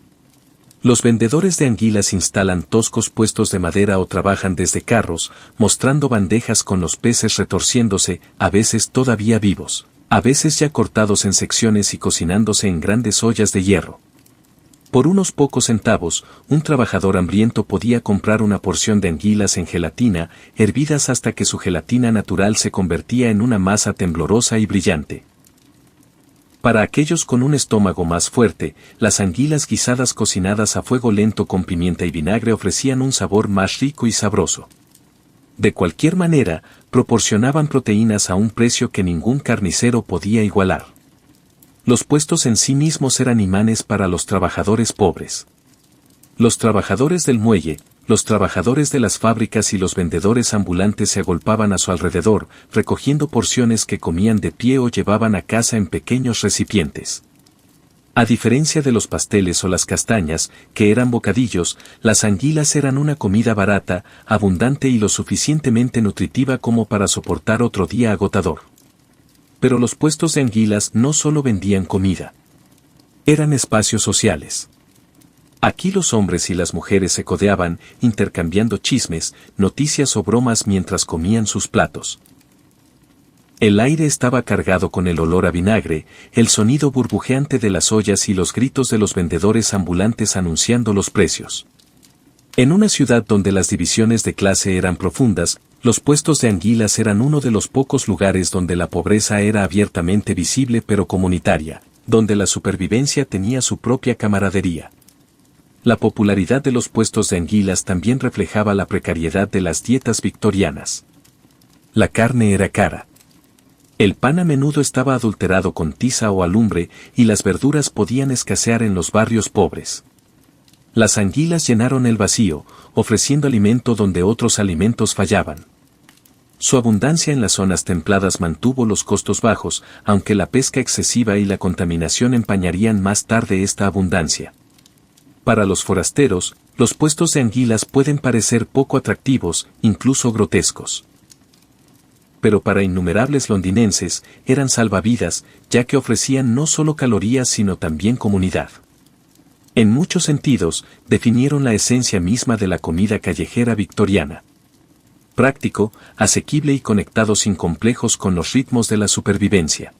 Los vendedores de anguilas instalan toscos puestos de madera o trabajan desde carros, mostrando bandejas con los peces retorciéndose, a veces todavía vivos, a veces ya cortados en secciones y cocinándose en grandes ollas de hierro. Por unos pocos centavos, un trabajador hambriento podía comprar una porción de anguilas en gelatina, hervidas hasta que su gelatina natural se convertía en una masa temblorosa y brillante. Para aquellos con un estómago más fuerte, las anguilas guisadas cocinadas a fuego lento con pimienta y vinagre ofrecían un sabor más rico y sabroso. De cualquier manera, proporcionaban proteínas a un precio que ningún carnicero podía igualar. Los puestos en sí mismos eran imanes para los trabajadores pobres. Los trabajadores del muelle, los trabajadores de las fábricas y los vendedores ambulantes se agolpaban a su alrededor, recogiendo porciones que comían de pie o llevaban a casa en pequeños recipientes. A diferencia de los pasteles o las castañas, que eran bocadillos, las anguilas eran una comida barata, abundante y lo suficientemente nutritiva como para soportar otro día agotador. Pero los puestos de anguilas no solo vendían comida. Eran espacios sociales. Aquí los hombres y las mujeres se codeaban, intercambiando chismes, noticias o bromas mientras comían sus platos. El aire estaba cargado con el olor a vinagre, el sonido burbujeante de las ollas y los gritos de los vendedores ambulantes anunciando los precios. En una ciudad donde las divisiones de clase eran profundas, los puestos de anguilas eran uno de los pocos lugares donde la pobreza era abiertamente visible pero comunitaria, donde la supervivencia tenía su propia camaradería. La popularidad de los puestos de anguilas también reflejaba la precariedad de las dietas victorianas. La carne era cara. El pan a menudo estaba adulterado con tiza o alumbre, y las verduras podían escasear en los barrios pobres. Las anguilas llenaron el vacío, ofreciendo alimento donde otros alimentos fallaban. Su abundancia en las zonas templadas mantuvo los costos bajos, aunque la pesca excesiva y la contaminación empañarían más tarde esta abundancia. Para los forasteros, los puestos de anguilas pueden parecer poco atractivos, incluso grotescos. Pero para innumerables londinenses, eran salvavidas, ya que ofrecían no solo calorías sino también comunidad. En muchos sentidos, definieron la esencia misma de la comida callejera victoriana. Práctico, asequible y conectado sin complejos con los ritmos de la supervivencia.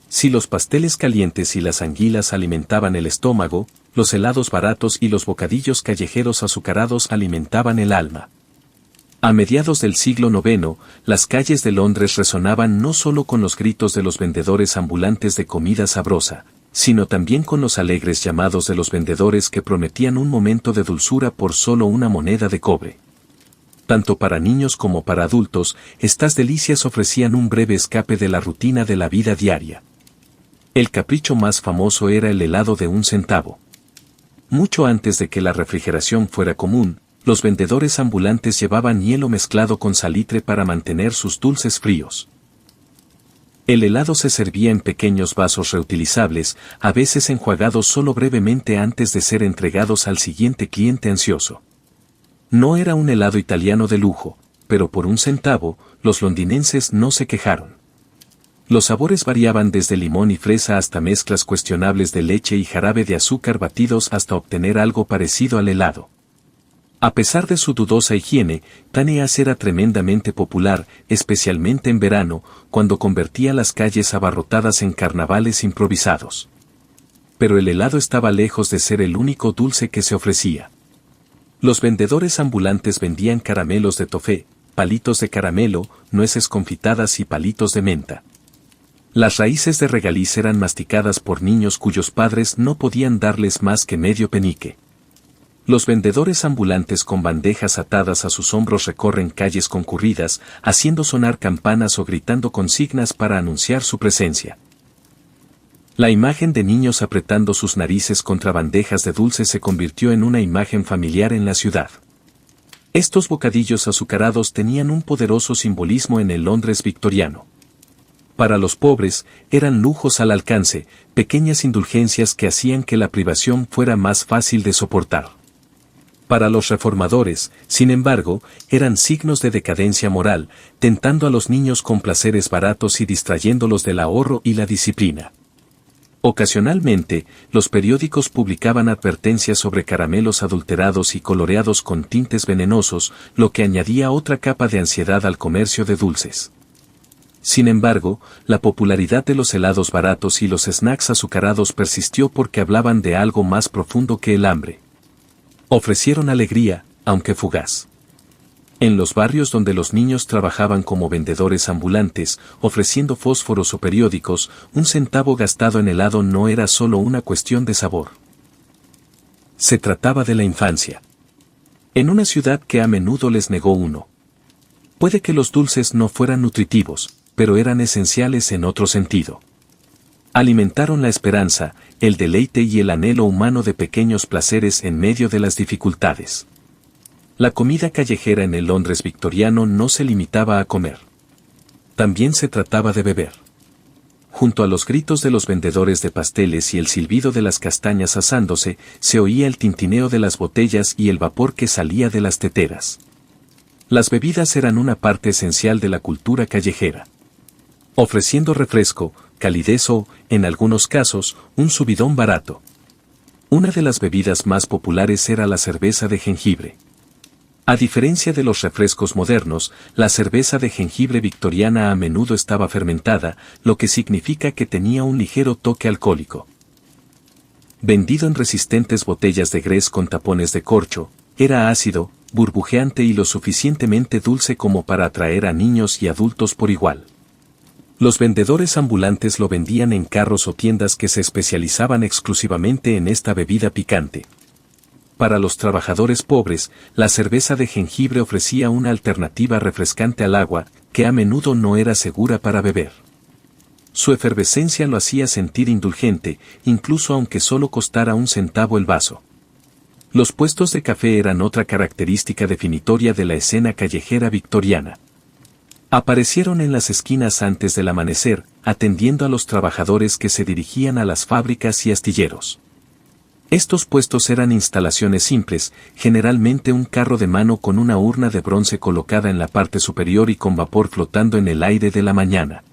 Si los pasteles calientes y las anguilas alimentaban el estómago, los helados baratos y los bocadillos callejeros azucarados alimentaban el alma. A mediados del siglo IX, las calles de Londres resonaban no solo con los gritos de los vendedores ambulantes de comida sabrosa, sino también con los alegres llamados de los vendedores que prometían un momento de dulzura por solo una moneda de cobre. Tanto para niños como para adultos, estas delicias ofrecían un breve escape de la rutina de la vida diaria. El capricho más famoso era el helado de 1 centavo. Mucho antes de que la refrigeración fuera común, los vendedores ambulantes llevaban hielo mezclado con salitre para mantener sus dulces fríos. El helado se servía en pequeños vasos reutilizables, a veces enjuagados solo brevemente antes de ser entregados al siguiente cliente ansioso. No era un helado italiano de lujo, pero por 1 centavo, los londinenses no se quejaron. Los sabores variaban desde limón y fresa hasta mezclas cuestionables de leche y jarabe de azúcar batidos hasta obtener algo parecido al helado. A pesar de su dudosa higiene, Taneas era tremendamente popular, especialmente en verano, cuando convertía las calles abarrotadas en carnavales improvisados. Pero el helado estaba lejos de ser el único dulce que se ofrecía. Los vendedores ambulantes vendían caramelos de toffee, palitos de caramelo, nueces confitadas y palitos de menta. Las raíces de regaliz eran masticadas por niños cuyos padres no podían darles más que medio penique. Los vendedores ambulantes con bandejas atadas a sus hombros recorren calles concurridas, haciendo sonar campanas o gritando consignas para anunciar su presencia. La imagen de niños apretando sus narices contra bandejas de dulces se convirtió en una imagen familiar en la ciudad. Estos bocadillos azucarados tenían un poderoso simbolismo en el Londres victoriano. Para los pobres, eran lujos al alcance, pequeñas indulgencias que hacían que la privación fuera más fácil de soportar. Para los reformadores, sin embargo, eran signos de decadencia moral, tentando a los niños con placeres baratos y distrayéndolos del ahorro y la disciplina. Ocasionalmente, los periódicos publicaban advertencias sobre caramelos adulterados y coloreados con tintes venenosos, lo que añadía otra capa de ansiedad al comercio de dulces. Sin embargo, la popularidad de los helados baratos y los snacks azucarados persistió porque hablaban de algo más profundo que el hambre. Ofrecieron alegría, aunque fugaz. En los barrios donde los niños trabajaban como vendedores ambulantes, ofreciendo fósforos o periódicos, 1 centavo gastado en helado no era solo una cuestión de sabor. Se trataba de la infancia. En una ciudad que a menudo les negó uno. Puede que los dulces no fueran nutritivos, pero eran esenciales en otro sentido. Alimentaron la esperanza, el deleite y el anhelo humano de pequeños placeres en medio de las dificultades. La comida callejera en el Londres victoriano no se limitaba a comer. También se trataba de beber. Junto a los gritos de los vendedores de pasteles y el silbido de las castañas asándose, se oía el tintineo de las botellas y el vapor que salía de las teteras. Las bebidas eran una parte esencial de la cultura callejera. Ofreciendo refresco, calidez o, en algunos casos, un subidón barato. Una de las bebidas más populares era la cerveza de jengibre. A diferencia de los refrescos modernos, la cerveza de jengibre victoriana a menudo estaba fermentada, lo que significa que tenía un ligero toque alcohólico. Vendido en resistentes botellas de grés con tapones de corcho, era ácido, burbujeante y lo suficientemente dulce como para atraer a niños y adultos por igual. Los vendedores ambulantes lo vendían en carros o tiendas que se especializaban exclusivamente en esta bebida picante. Para los trabajadores pobres, la cerveza de jengibre ofrecía una alternativa refrescante al agua, que a menudo no era segura para beber. Su efervescencia lo hacía sentir indulgente, incluso aunque solo costara 1 centavo el vaso. Los puestos de café eran otra característica definitoria de la escena callejera victoriana. Aparecieron en las esquinas antes del amanecer, atendiendo a los trabajadores que se dirigían a las fábricas y astilleros. Estos puestos eran instalaciones simples, generalmente un carro de mano con una urna de bronce colocada en la parte superior y con vapor flotando en el aire de la mañana.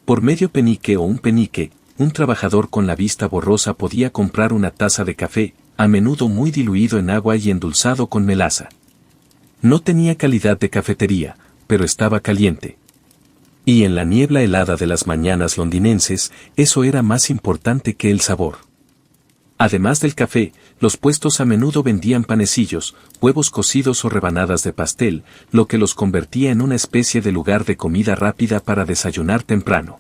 Por medio penique o un penique, un trabajador con la vista borrosa podía comprar una taza de café, a menudo muy diluido en agua y endulzado con melaza. No tenía calidad de cafetería, pero estaba caliente. Y en la niebla helada de las mañanas londinenses, eso era más importante que el sabor. Además del café, los puestos a menudo vendían panecillos, huevos cocidos o rebanadas de pastel, lo que los convertía en una especie de lugar de comida rápida para desayunar temprano.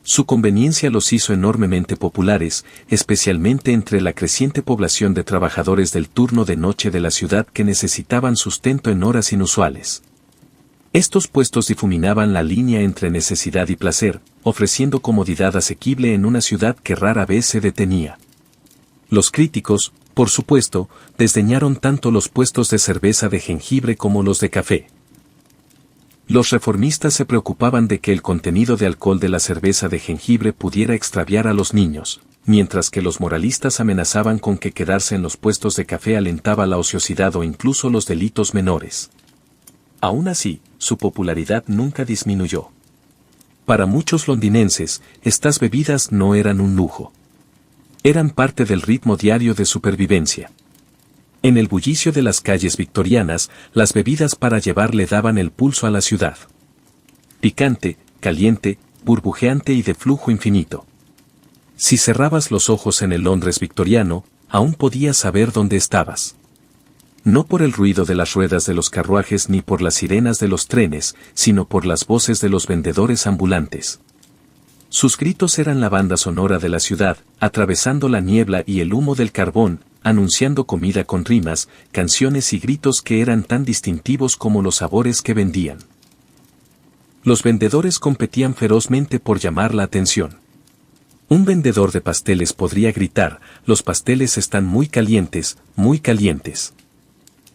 Su conveniencia los hizo enormemente populares, especialmente entre la creciente población de trabajadores del turno de noche de la ciudad que necesitaban sustento en horas inusuales. Estos puestos difuminaban la línea entre necesidad y placer, ofreciendo comodidad asequible en una ciudad que rara vez se detenía. Los críticos, por supuesto, desdeñaron tanto los puestos de cerveza de jengibre como los de café. Los reformistas se preocupaban de que el contenido de alcohol de la cerveza de jengibre pudiera extraviar a los niños, mientras que los moralistas amenazaban con que quedarse en los puestos de café alentaba la ociosidad o incluso los delitos menores. Aún así, su popularidad nunca disminuyó. Para muchos londinenses, estas bebidas no eran un lujo. Eran parte del ritmo diario de supervivencia. En el bullicio de las calles victorianas, las bebidas para llevar le daban el pulso a la ciudad. Picante, caliente, burbujeante y de flujo infinito. Si cerrabas los ojos en el Londres victoriano, aún podías saber dónde estabas. No por el ruido de las ruedas de los carruajes ni por las sirenas de los trenes, sino por las voces de los vendedores ambulantes. Sus gritos eran la banda sonora de la ciudad, atravesando la niebla y el humo del carbón, anunciando comida con rimas, canciones y gritos que eran tan distintivos como los sabores que vendían. Los vendedores competían ferozmente por llamar la atención. Un vendedor de pasteles podría gritar, «Los pasteles están muy calientes, muy calientes».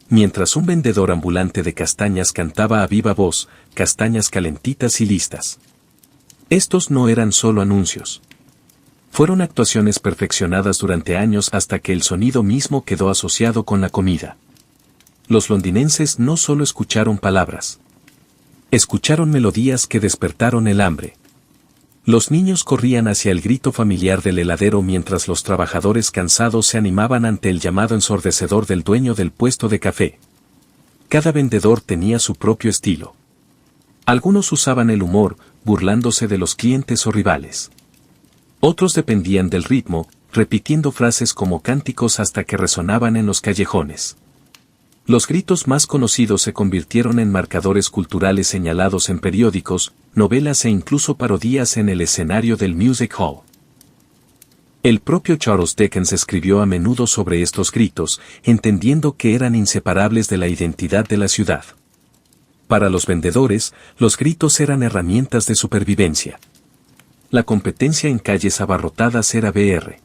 Mientras un vendedor ambulante de castañas cantaba a viva voz, «Castañas calentitas y listas». Estos no eran solo anuncios. Fueron actuaciones perfeccionadas durante años hasta que el sonido mismo quedó asociado con la comida. Los londinenses no solo escucharon palabras. Escucharon melodías que despertaron el hambre. Los niños corrían hacia el grito familiar del heladero mientras los trabajadores cansados se animaban ante el llamado ensordecedor del dueño del puesto de café. Cada vendedor tenía su propio estilo. Algunos usaban el humor, burlándose de los clientes o rivales. Otros dependían del ritmo, repitiendo frases como cánticos hasta que resonaban en los callejones. Los gritos más conocidos se convirtieron en marcadores culturales señalados en periódicos, novelas e incluso parodias en el escenario del Music Hall. El propio Charles Dickens escribió a menudo sobre estos gritos, entendiendo que eran inseparables de la identidad de la ciudad. Para los vendedores, los gritos eran herramientas de supervivencia. La competencia en calles abarrotadas era Br.